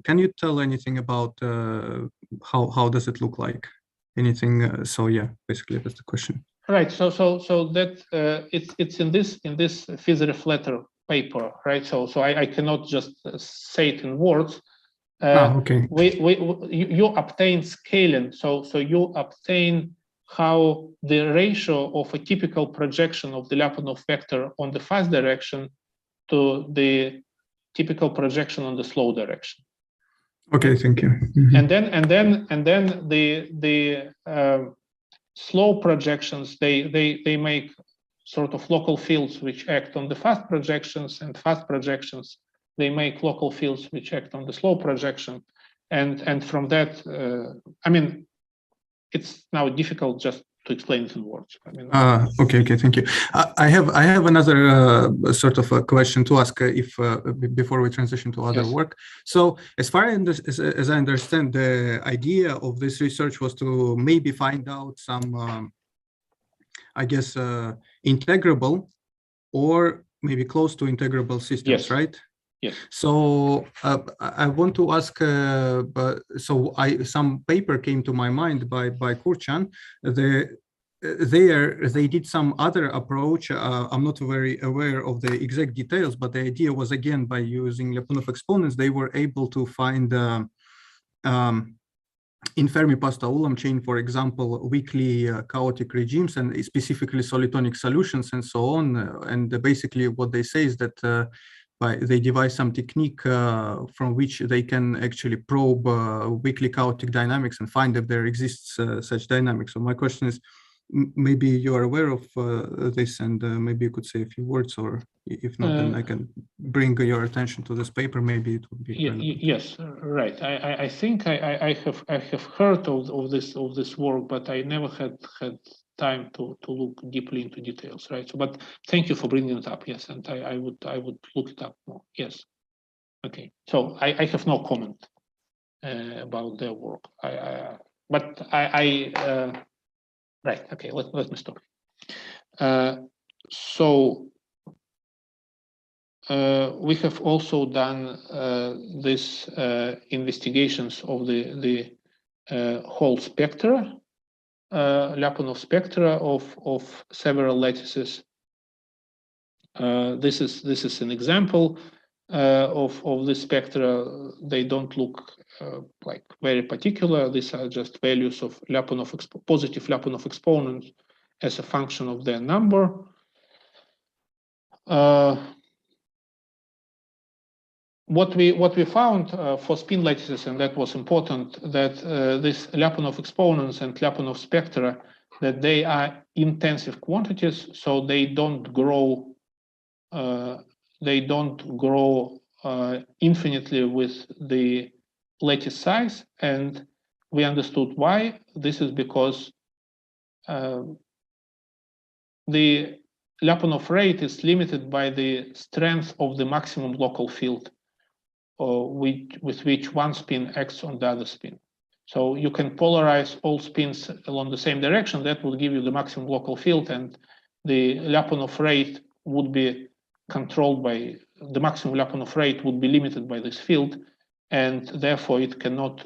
can you tell anything about how does it look like? Anything? So yeah, basically that's the question. Right. So that it's in this Fizerev letter paper, right? So I cannot just say it in words. Okay. You obtain scaling. So you obtain how the ratio of a typical projection of the Lyapunov vector on the fast direction to the typical projection on the slow direction. Okay, thank you. Mm-hmm. And then the slow projections, they make sort of local fields which act on the fast projections, and fast projections, they make local fields which act on the slow projection. And from that, I mean, it's now difficult just to explain it in words. I mean, okay, thank you. I have another sort of a question to ask if before we transition to other work. So as far as I understand, the idea of this research was to maybe find out some, I guess, integrable or maybe close to integrable systems, right? Yes. So I want to ask. Some paper came to my mind by Kurchan. They did some other approach. I'm not very aware of the exact details, but the idea was, again, by using Lyapunov exponents, they were able to find in Fermi-Pasta Ulam chain, for example, weakly chaotic regimes and specifically solitonic solutions and so on. And basically what they say is that they devise some technique from which they can actually probe weakly chaotic dynamics and find if there exists such dynamics. So my question is, maybe you are aware of this, and maybe you could say a few words, or if not, then I can bring your attention to this paper. Maybe it would be relevant. Yes, right. I think I have heard of this work, but I never had time to look deeply into details, right? So, but thank you for bringing it up. Yes, and I would look it up more. Yes. Okay. So I have no comment about their work. Right. Okay. Let me stop. We have also done this investigations of the whole spectra, Lyapunov spectra of several lattices. This is an example of the spectra. They don't look like very particular. These are just values of positive Lyapunov exponents as a function of their number. What we found for spin lattices, and that was important, that this Lyapunov exponents and Lyapunov spectra, that they are intensive quantities, so they don't grow. They don't grow infinitely with the lattice size, and we understood why. This is because the Lyapunov rate is limited by the strength of the maximum local field, with which one spin acts on the other spin. So you can polarize all spins along the same direction. That will give you the maximum local field, and the Lyapunov rate would be controlled by the maximum Lyapunov rate would be limited by this field, and therefore it cannot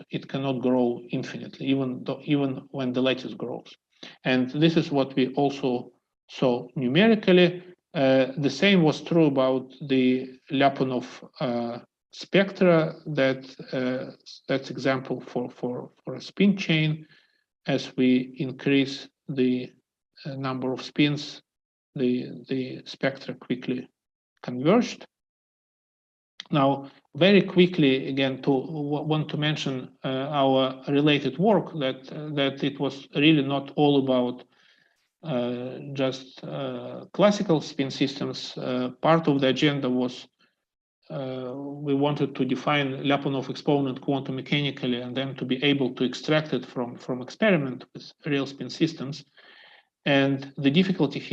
grow infinitely, even when the lattice grows. And this is what we also saw numerically. The same was true about the Lyapunov spectra. That's example for a spin chain. As we increase the number of spins, the spectra quickly converged. Now, very quickly, again, want to mention our related work, that it was really not all about just classical spin systems. Part of the agenda was we wanted to define Lyapunov exponent quantum mechanically, and then to be able to extract it from experiment with real spin systems. And the difficulties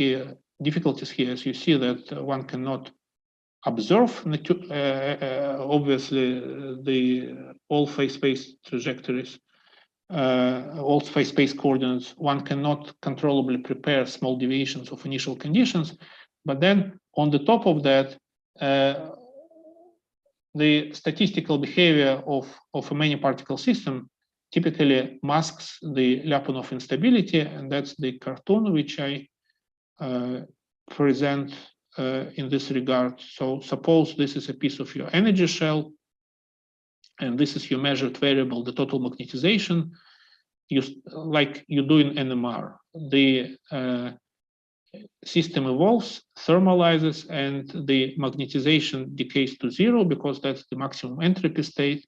here, as you see, that one cannot observe obviously the all phase space trajectories, all phase space coordinates. One cannot controllably prepare small deviations of initial conditions, but then on the top of that, the statistical behavior of a many particle system typically masks the Lyapunov instability, and that's the cartoon which I present in this regard. So suppose this is a piece of your energy shell, and this is your measured variable, the total magnetization, like you do in NMR. The system evolves, thermalizes, and the magnetization decays to 0 because that's the maximum entropy state.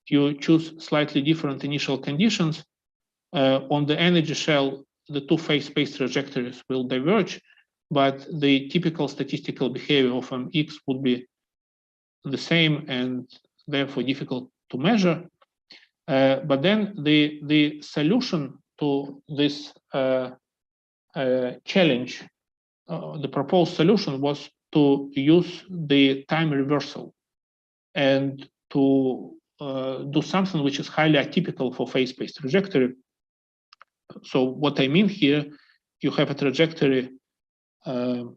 You choose slightly different initial conditions. On the energy shell, the two phase space trajectories will diverge, but the typical statistical behavior of Mx would be the same and therefore difficult to measure. But then the solution to this challenge, the proposed solution was to use the time reversal and to do something which is highly atypical for phase space trajectory. So what I mean here, you have a trajectory of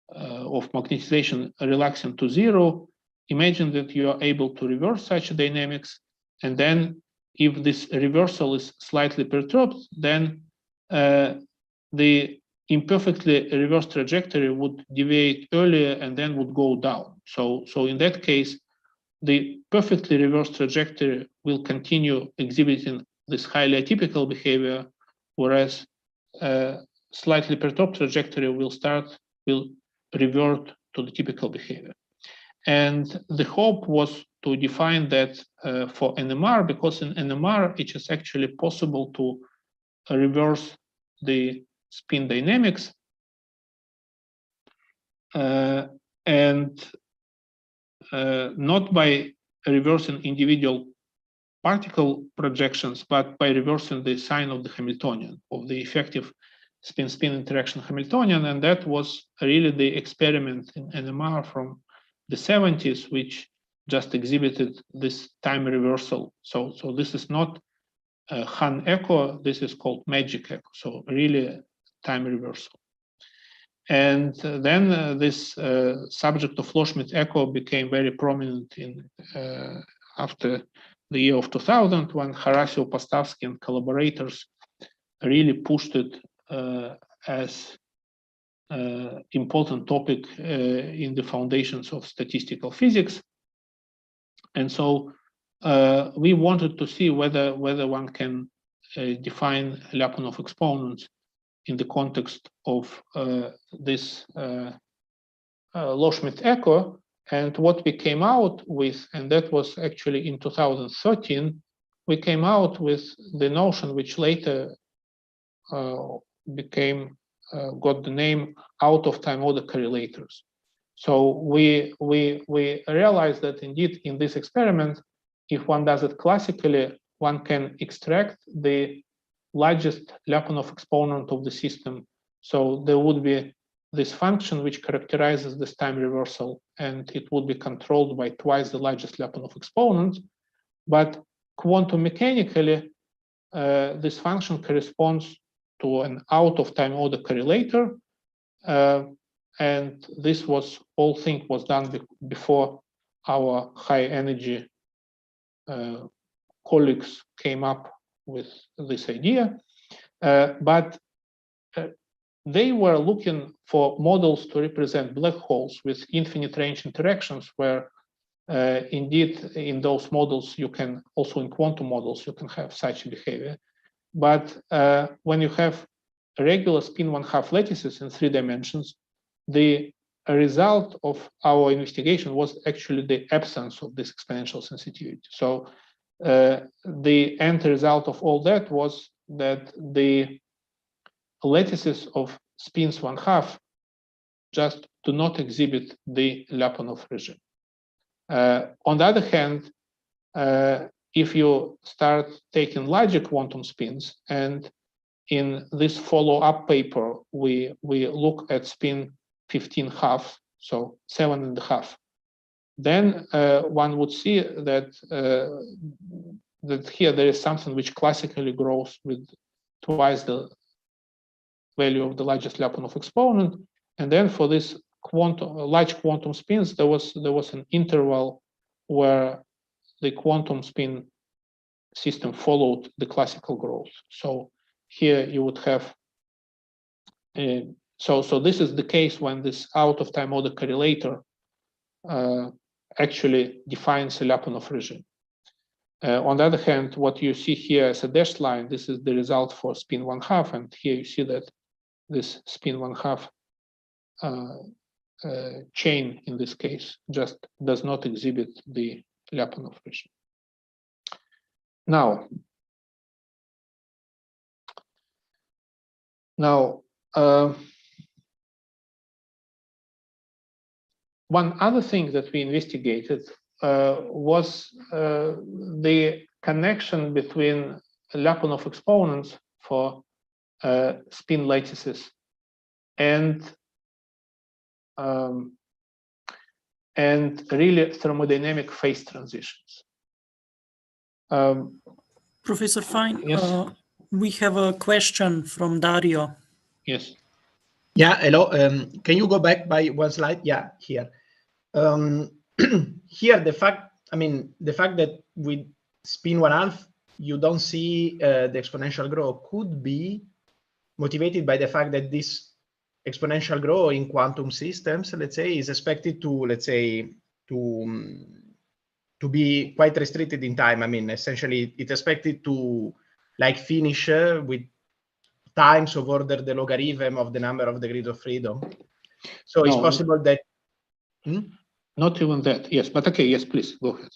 magnetization relaxing to 0. Imagine that you are able to reverse such dynamics, and then if this reversal is slightly perturbed, then the imperfectly reversed trajectory would deviate earlier and then would go down. So in that case, the perfectly reversed trajectory will continue exhibiting this highly atypical behavior, whereas slightly perturbed trajectory will revert to the typical behavior. And the hope was to define that for NMR, because in NMR it is actually possible to reverse the spin dynamics and not by reversing individual particle projections, but by reversing the sign of the Hamiltonian, of the effective spin-spin interaction Hamiltonian. And that was really the experiment in NMR from the 70s, which just exhibited this time reversal. So this is not Han echo, this is called magic echo. So really time reversal. And then this subject of Loschmidt echo became very prominent in after the year of 2000, when Horacio Postavsky and collaborators really pushed it as important topic in the foundations of statistical physics. And so we wanted to see whether one can define Lyapunov exponents in the context of this Loschmidt echo. And what we came out with, and that was actually in 2013, we came out with the notion which later got the name out of time order correlators. So we realized that indeed in this experiment, if one does it classically, one can extract the largest Lyapunov exponent of the system. So there would be this function which characterizes this time reversal, and it would be controlled by twice the largest Lyapunov exponent. But quantum mechanically, this function corresponds to an out-of-time order correlator, and this whole thing was done before our high energy colleagues came up with this idea. But they were looking for models to represent black holes with infinite range interactions, where indeed in those models you can also, in quantum models, you can have such behavior. But when you have regular spin 1/2 lattices in 3 dimensions, the result of our investigation was actually the absence of this exponential sensitivity. So the end result of all that was that the lattices of spins 1/2 just do not exhibit the Lyapunov regime. On the other hand, if you start taking larger quantum spins, and in this follow-up paper, we look at spin 15/2, so 7.5, then one would see that that here there is something which classically grows with twice the value of the largest Lyapunov exponent, and then for this large quantum spins, there was an interval where the quantum spin system followed the classical growth. So here you would have so this is the case when this out-of-time order correlator actually defines a Lyapunov regime. On the other hand, what you see here as a dashed line, this is the result for spin 1/2, and here you see that this spin 1/2 chain in this case just does not exhibit the Lyapunov regime. Now, one other thing that we investigated was the connection between Lyapunov exponents for spin lattices and really thermodynamic phase transitions. Professor Fine, yes. We have a question from Dario. Yes. Yeah, hello. Can you go back by one slide? Yeah, here. Here, the fact that with spin 1/2, you don't see the exponential growth could be motivated by the fact that this exponential growth in quantum systems, let's say, is expected to, let's say, to be quite restricted in time. I mean, essentially, it's expected to like finish with times of order the logarithm of the number of degrees of freedom. So it's possible that not even that, yes, but okay, yes, please go ahead.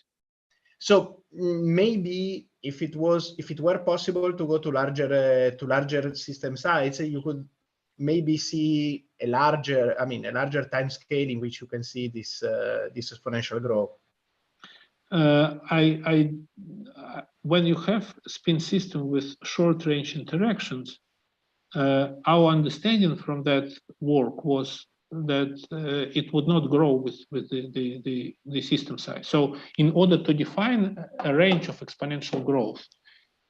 So maybe if it were possible to go to larger system size, you could maybe see a larger time scale in which you can see this exponential growth. When you have spin system with short range interactions, our understanding from that work was that it would not grow with the system size. So in order to define a range of exponential growth,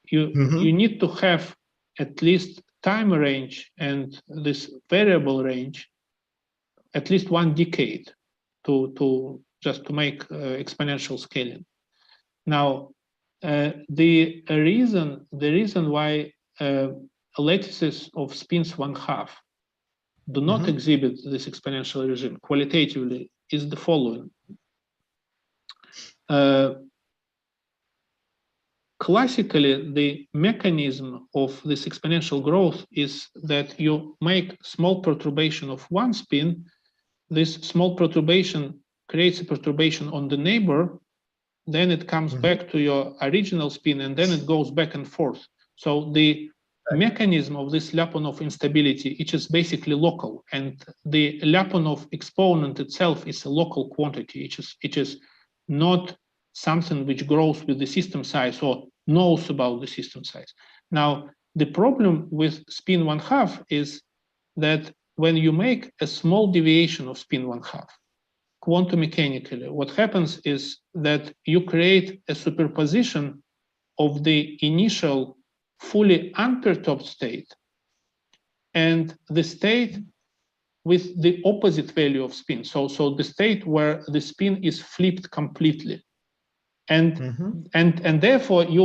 you need to have at least time range and this variable range at least 1 decade to make exponential scaling. Now, the reason why lattices of spins 1/2 do not exhibit this exponential regime qualitatively is the following. Classically, the mechanism of this exponential growth is that you make small perturbation of one spin. This small perturbation creates a perturbation on the neighbor, then it comes back to your original spin, and then it goes back and forth. So the mechanism of this Lyapunov instability, it is basically local, and the Lyapunov exponent itself is a local quantity. It is not something which grows with the system size or knows about the system size. Now, the problem with spin 1/2 is that when you make a small deviation of spin 1/2, quantum mechanically, what happens is that you create a superposition of the initial fully unperturbed state and the state with the opposite value of spin. So the state where the spin is flipped completely. And therefore you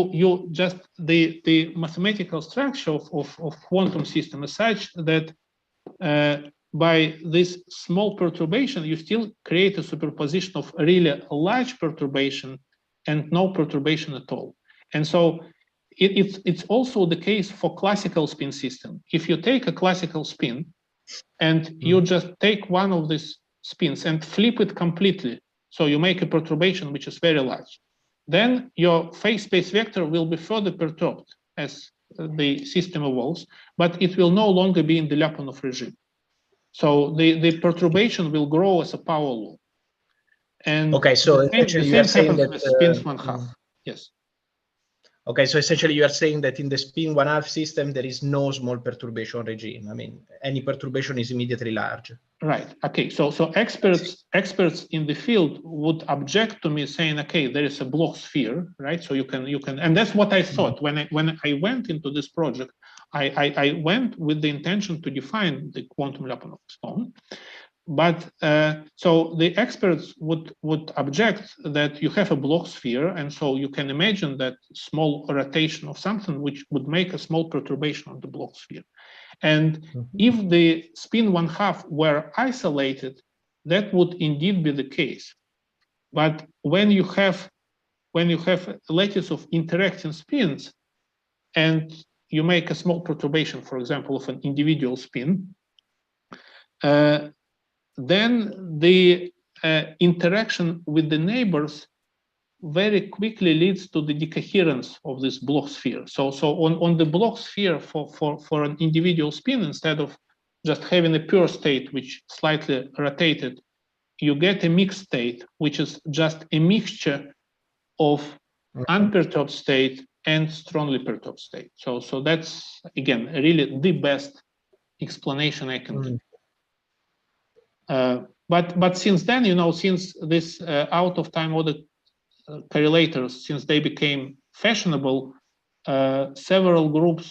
just the mathematical structure of quantum system is such that by this small perturbation, you still create a superposition of really large perturbation and no perturbation at all. And so it's also the case for classical spin system. If you take a classical spin and you just take one of these spins and flip it completely, so you make a perturbation which is very large, then your phase space vector will be further perturbed as the system evolves, but it will no longer be in the Lyapunov regime. So the perturbation will grow as a power law. And okay, so essentially you are saying that spins 1/2. Yes. Okay, so essentially you are saying that in the spin 1/2 system there is no small perturbation regime. I mean, any perturbation is immediately large. Right. Okay. So experts in the field would object to me saying, okay, there is a Bloch sphere, right? So you can, and that's what I thought when I went into this project. I went with the intention to define the quantum Lyapunov stone. But so the experts would object that you have a Bloch sphere, and so you can imagine that small rotation of something which would make a small perturbation on the Bloch sphere. And if the spin 1/2 were isolated, that would indeed be the case. But when you have a lattice of interacting spins, and you make a small perturbation, for example, of an individual spin, then the interaction with the neighbors very quickly leads to the decoherence of this Bloch sphere. So on the Bloch sphere for an individual spin, instead of just having a pure state which slightly rotated, you get a mixed state, which is just a mixture of unperturbed state and strongly perturbed state. So that's, again, really the best explanation I can give. But since then, since this out of time order correlators, since they became fashionable, several groups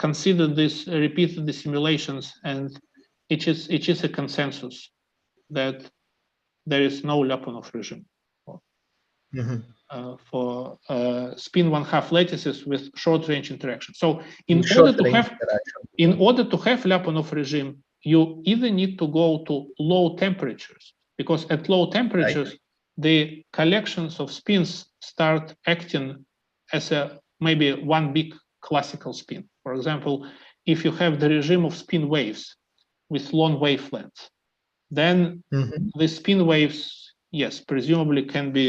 considered this, repeated the simulations, and it is a consensus that there is no Lyapunov regime for spin 1/2 lattices with short range interaction. So in order to have Lyapunov regime, you either need to go to low temperatures, because at low temperatures, the collections of spins start acting as maybe one big classical spin. For example, if you have the regime of spin waves with long wavelengths, then the spin waves, yes, presumably can be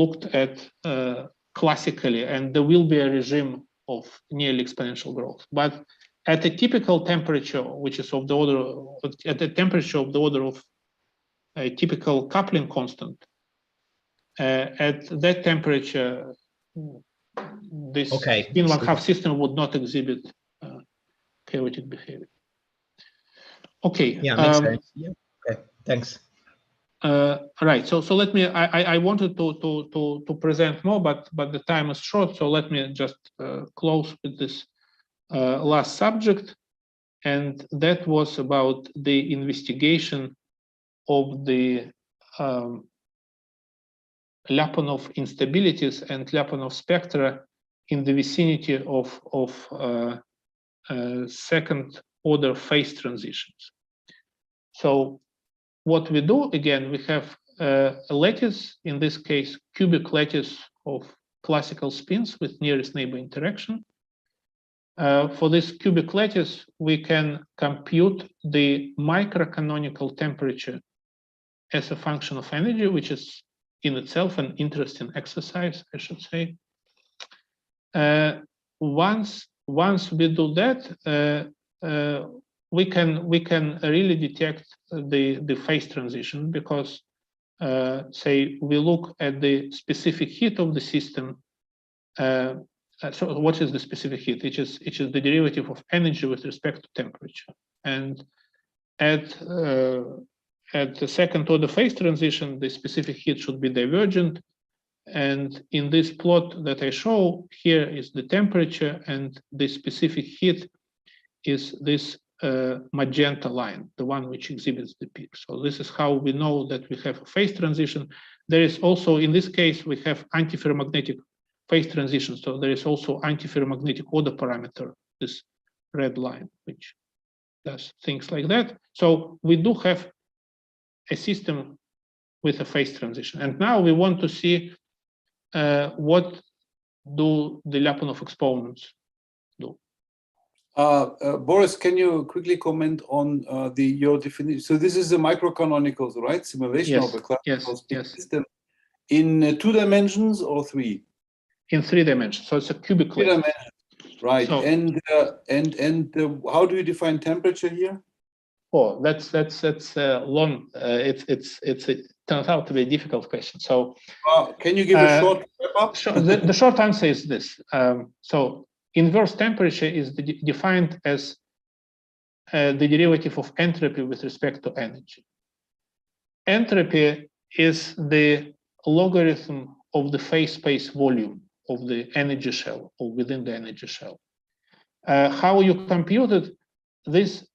looked at classically, and there will be a regime of nearly exponential growth. But at a typical temperature, which is of the order of a typical coupling constant, at that temperature, this spin 1/2 system would not exhibit chaotic behavior. Okay. Yeah, makes sense. Yeah. Okay. Thanks. Right. So let me. I wanted to present more, but the time is short. So let me just close with this last subject, and that was about the investigation of the Lyapunov instabilities and Lyapunov spectra in the vicinity of second order phase transitions. So what we do, again, we have a lattice, in this case, cubic lattice of classical spins with nearest neighbor interaction. For this cubic lattice, we can compute the microcanonical temperature as a function of energy, which is in itself an interesting exercise, I should say. Once we do that, we can really detect the phase transition, because say we look at the specific heat of the system, so what is the specific heat? It is the derivative of energy with respect to temperature. And at the second order phase transition, the specific heat should be divergent. And in this plot that I show, here is the temperature, and the specific heat is this magenta line, the one which exhibits the peak. So this is how we know that we have a phase transition. There is also, in this case, we have antiferromagnetic phase transition. So there is also antiferromagnetic order parameter, this red line, which does things like that. So we do have a system with a phase transition. And now we want to see what do the Lyapunov exponents do. Boris, can you quickly comment on your definition? So this is a microcanonicals, right? Simulation of a classical system in 2 dimensions or 3? In 3 dimensions. So it's a cubic 3 dimensions, right? So, and how do you define temperature here? Oh, that's long. It turns out to be a difficult question. So, can you give a short wrap-up? The short answer is this. So, inverse temperature is defined as the derivative of entropy with respect to energy. Entropy is the logarithm of the phase space volume of the energy shell or within the energy shell. How you computed this?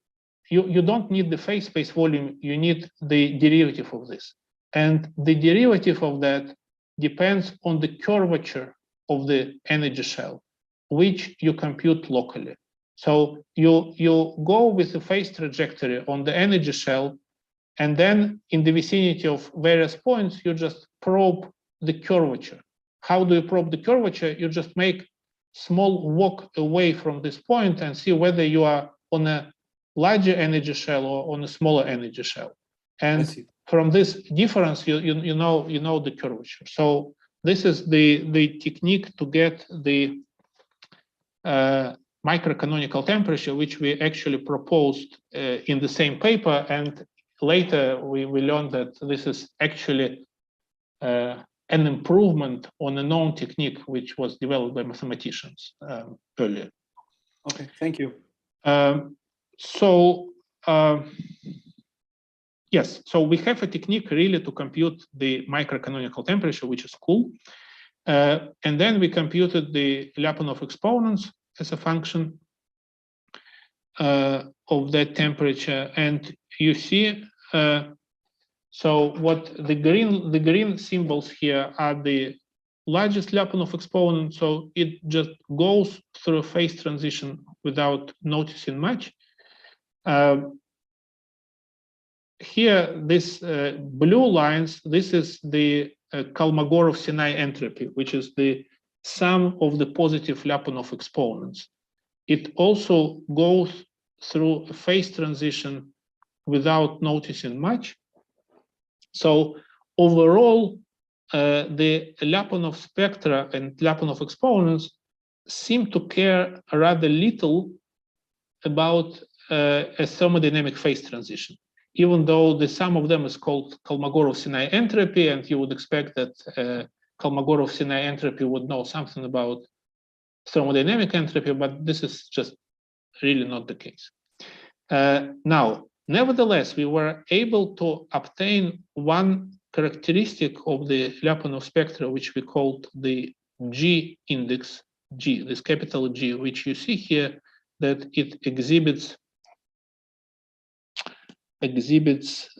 You don't need the phase space volume, you need the derivative of this. And the derivative of that depends on the curvature of the energy shell, which you compute locally. So you go with the phase trajectory on the energy shell, and then in the vicinity of various points, you just probe the curvature. How do you probe the curvature? You just make small walk away from this point and see whether you are on a larger energy shell or on a smaller energy shell. And from this difference, you know the curvature. So this is the technique to get the microcanonical temperature, which we actually proposed in the same paper. And later we learned that this is actually an improvement on a known technique which was developed by mathematicians earlier. Okay, thank you. Yes, so we have a technique really to compute the microcanonical temperature, which is cool. And then we computed the Lyapunov exponents as a function of that temperature. And you see, so what the green symbols here are the largest Lyapunov exponent. So it just goes through a phase transition without noticing much. Here, this blue lines, this is the Kolmogorov-Sinai entropy, which is the sum of the positive Lyapunov exponents. It also goes through a phase transition without noticing much. So overall, the Lyapunov spectra and Lyapunov exponents seem to care rather little about a thermodynamic phase transition, even though the sum of them is called Kolmogorov-Sinai entropy, and you would expect that Kolmogorov-Sinai entropy would know something about thermodynamic entropy, but this is just really not the case. Now, nevertheless, we were able to obtain one characteristic of the Lyapunov spectra, which we called the G index, G, this capital G, which you see here, that it exhibits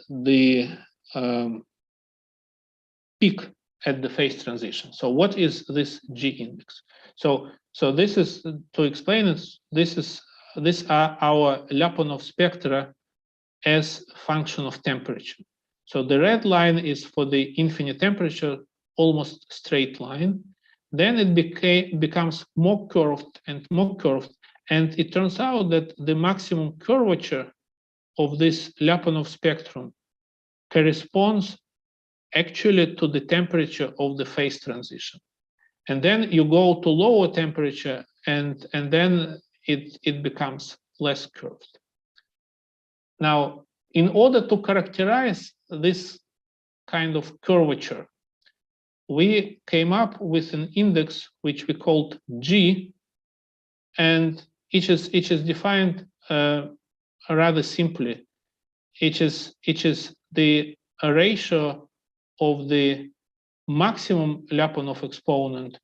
the peak at the phase transition. So what is this G index? So this is, to explain it, these are our Lyapunov spectra as function of temperature. So the red line is for the infinite temperature, almost straight line. Then it becomes more curved and more curved. And it turns out that the maximum curvature of this Lyapunov spectrum corresponds actually to the temperature of the phase transition. And then you go to lower temperature, and then it becomes less curved. Now, in order to characterize this kind of curvature, we came up with an index which we called G, and it is defined rather simply. It is the ratio of the maximum Lyapunov exponent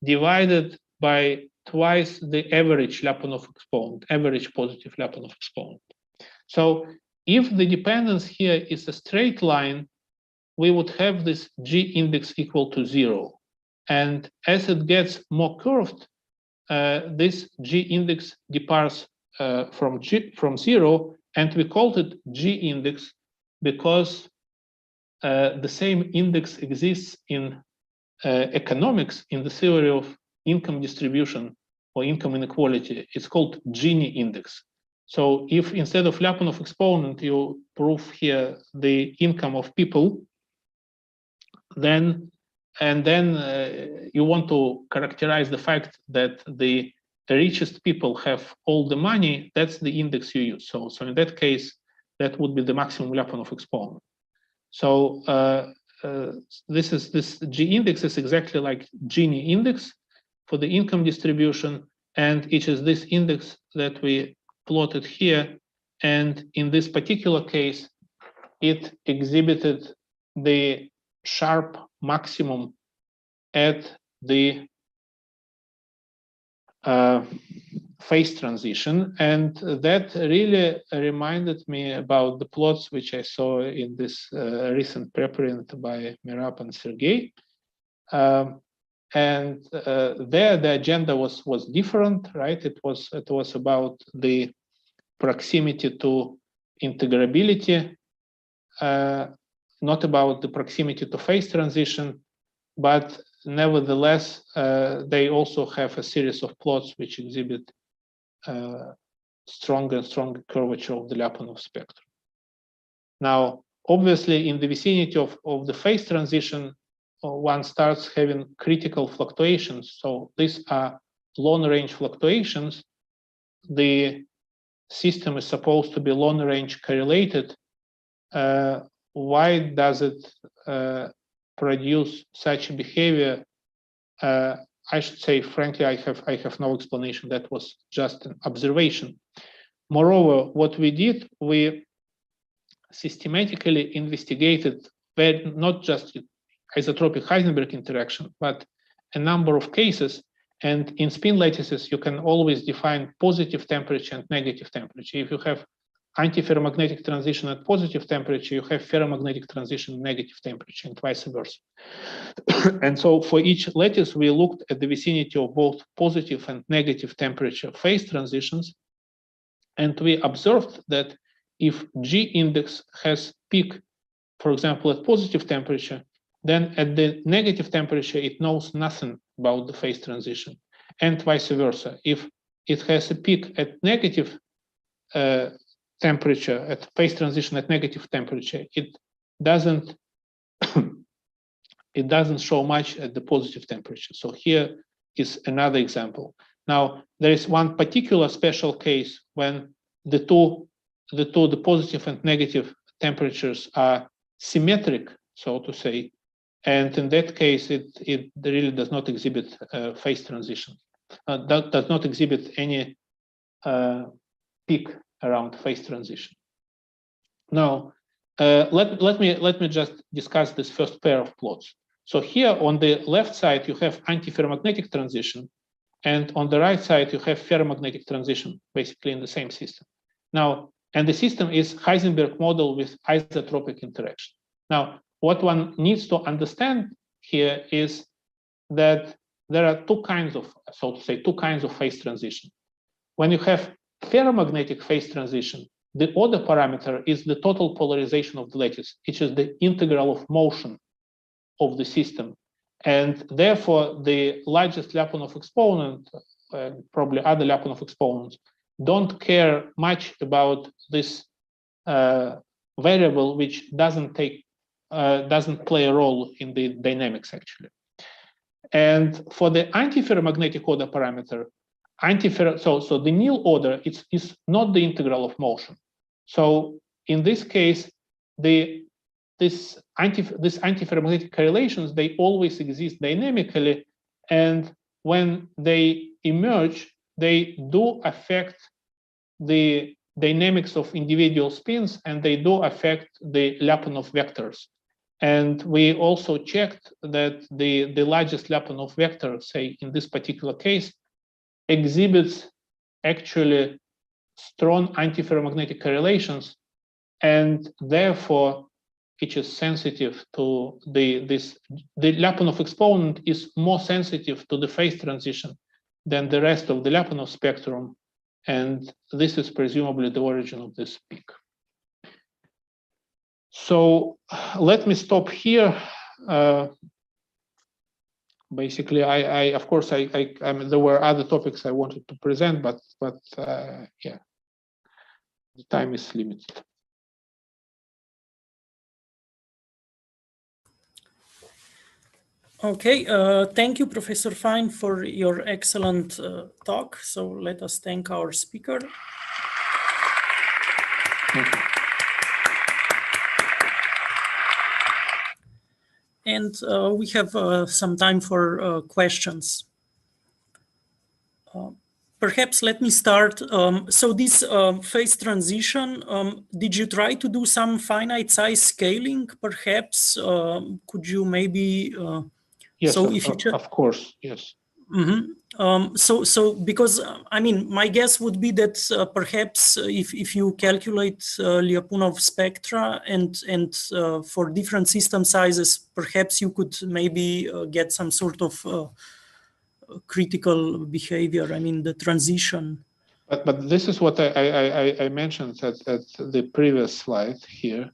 divided by twice the average Lyapunov exponent, average positive Lyapunov exponent. So if the dependence here is a straight line, we would have this G index equal to 0. And as it gets more curved, this G index departs from 0, and we called it G index because the same index exists in economics, in the theory of income distribution or income inequality. It's called Gini index. So if instead of Lyapunov exponent you prove here the income of people, then you want to characterize the fact that the richest people have all the money, that's the index you use. So in that case, that would be the maximum Lyapunov exponent. So this G index is exactly like Gini index for the income distribution, and it is this index that we plotted here. And in this particular case, it exhibited the sharp maximum at the phase transition, and that really reminded me about the plots which I saw in this recent preprint by Mirab and Sergey. And there the agenda was different, right? It was about the proximity to integrability, not about the proximity to phase transition, but nevertheless, they also have a series of plots which exhibit stronger and stronger curvature of the Lyapunov spectrum. Now, obviously, in the vicinity of the phase transition, one starts having critical fluctuations. So these are long-range fluctuations. The system is supposed to be long-range correlated. Why does it produce such behavior? I should say, frankly, I have no explanation. That was just an observation. Moreover, what we did, we systematically investigated not just isotropic Heisenberg interaction, but a number of cases. And in spin lattices, you can always define positive temperature and negative temperature. If you have antiferromagnetic transition at positive temperature, you have ferromagnetic transition at negative temperature, and vice versa. And so for each lattice, we looked at the vicinity of both positive and negative temperature phase transitions. And we observed that if G index has peak, for example, at positive temperature, then at the negative temperature, it knows nothing about the phase transition, and vice versa. If it has a peak at negative temperature, at phase transition at negative temperature, it doesn't show much at the positive temperature. So here is another example. Now, there is one particular special case when the positive and negative temperatures are symmetric, so to say, and in that case, it really does not exhibit phase transition, does not exhibit any peak around phase transition. Now, let me just discuss this first pair of plots. So here on the left side, you have antiferromagnetic transition, and on the right side, you have ferromagnetic transition, basically in the same system. Now, and the system is Heisenberg model with isotropic interaction. Now, what one needs to understand here is that there are two kinds of, so to say, two kinds of phase transition. When you have ferromagnetic phase transition, the order parameter is the total polarization of the lattice, which is the integral of motion of the system. And therefore, the largest Lyapunov exponent, probably other Lyapunov exponents, don't care much about this variable, which doesn't play a role in the dynamics, actually. And for the antiferromagnetic order parameter, so the nil order is not the integral of motion. So in this case, this these antiferromagnetic correlations, they always exist dynamically, and when they emerge, they do affect the dynamics of individual spins, and they do affect the Lyapunov vectors. And we also checked that the largest Lyapunov vector, say in this particular case, exhibits actually strong antiferromagnetic correlations, and therefore it is sensitive to the Lyapunov exponent is more sensitive to the phase transition than the rest of the Lyapunov spectrum, and this is presumably the origin of this peak. So let me stop here. Basically, of course, I mean, there were other topics I wanted to present, but yeah, the time is limited. Okay, thank you, Professor Fine, for your excellent talk. So let us thank our speaker. Thank you. And we have some time for questions. Perhaps let me start. So this phase transition, did you try to do some finite size scaling? Perhaps could you maybe? Yes, so if you of course, yes. Mm-hmm. So because I mean, my guess would be that perhaps if you calculate Lyapunov spectra and for different system sizes, perhaps you could maybe get some sort of critical behavior. I mean, the transition. But this is what I mentioned at the previous slide here.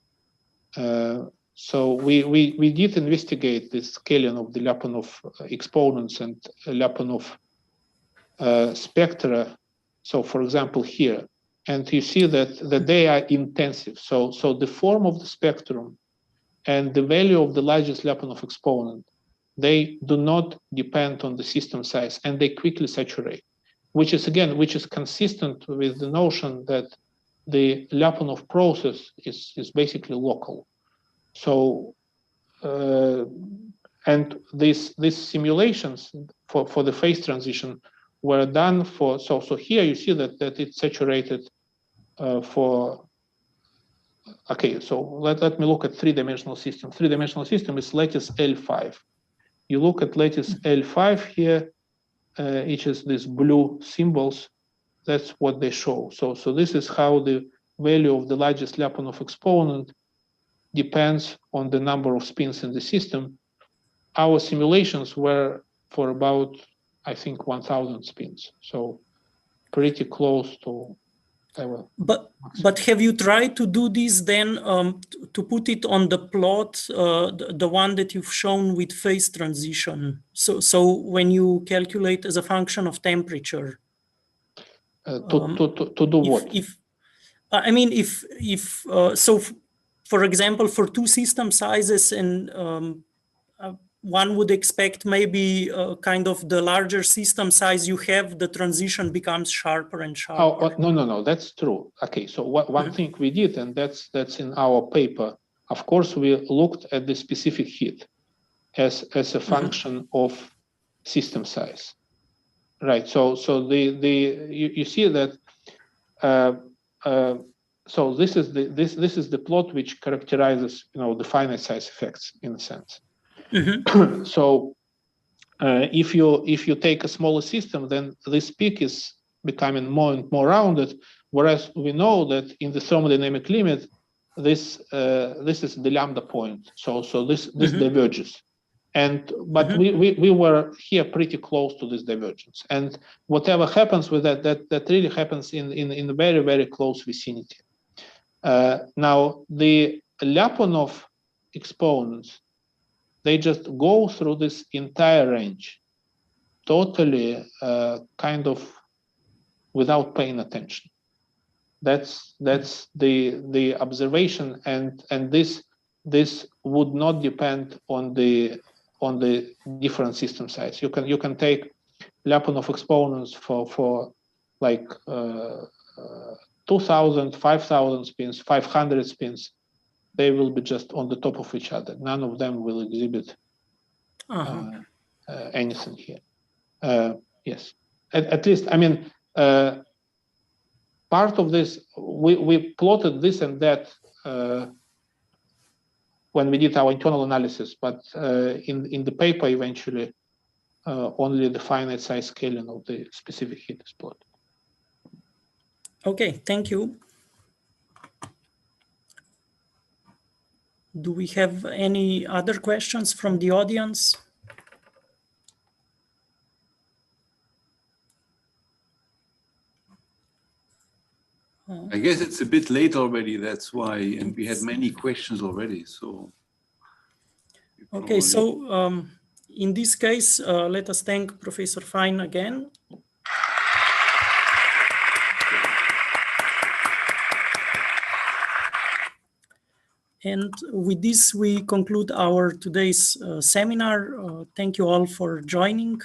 So we did investigate the scaling of the Lyapunov exponents and Lyapunov spectra. So for example here, and you see that they are intensive. So the form of the spectrum and the value of the largest Lyapunov exponent, they do not depend on the system size, and they quickly saturate, which is consistent with the notion that the Lyapunov process is basically local. So, and these simulations for the phase transition were done for, so here you see that it's saturated for, okay, so let me look at three-dimensional system. Three-dimensional system is lattice L5. You look at lattice L5 here, each is these blue symbols, that's what they show. So this is how the value of the largest Lyapunov exponent depends on the number of spins in the system. Our simulations were for about, I think, 1,000 spins. So pretty close to our But have you tried to do this then to put it on the plot, the one that you've shown with phase transition? So when you calculate as a function of temperature. to do what? I mean, so for example, for two system sizes, and one would expect maybe kind of the larger system size you have, the transition becomes sharper and sharper. Oh, no, that's true. Okay, so one thing we did, and that's in our paper, of course, we looked at the specific heat as a function of system size. Right, so you see that so this is the plot which characterizes, you know, the finite size effects in a sense. So if you take a smaller system, then this peak is becoming more and more rounded, whereas we know that in the thermodynamic limit, this is the lambda point. So this diverges. But we were here pretty close to this divergence, and whatever happens with that really happens in a very, very close vicinity. Now the Lyapunov exponents, they just go through this entire range, totally kind of without paying attention. That's the observation, and this would not depend on the different system size. You can take Lyapunov exponents for like 2,000, 5,000 spins, 500 spins, they will be just on the top of each other. None of them will exhibit anything here. Yes, at least, I mean, part of this, we plotted this and that when we did our internal analysis, but in the paper eventually, only the finite size scaling of the specific heat is plotted. Okay, thank you. Do we have any other questions from the audience? I guess it's a bit late already, that's why, and we had many questions already, so. Okay, so in this case, let us thank Professor Fine again. And with this, we conclude our today's seminar. Thank you all for joining.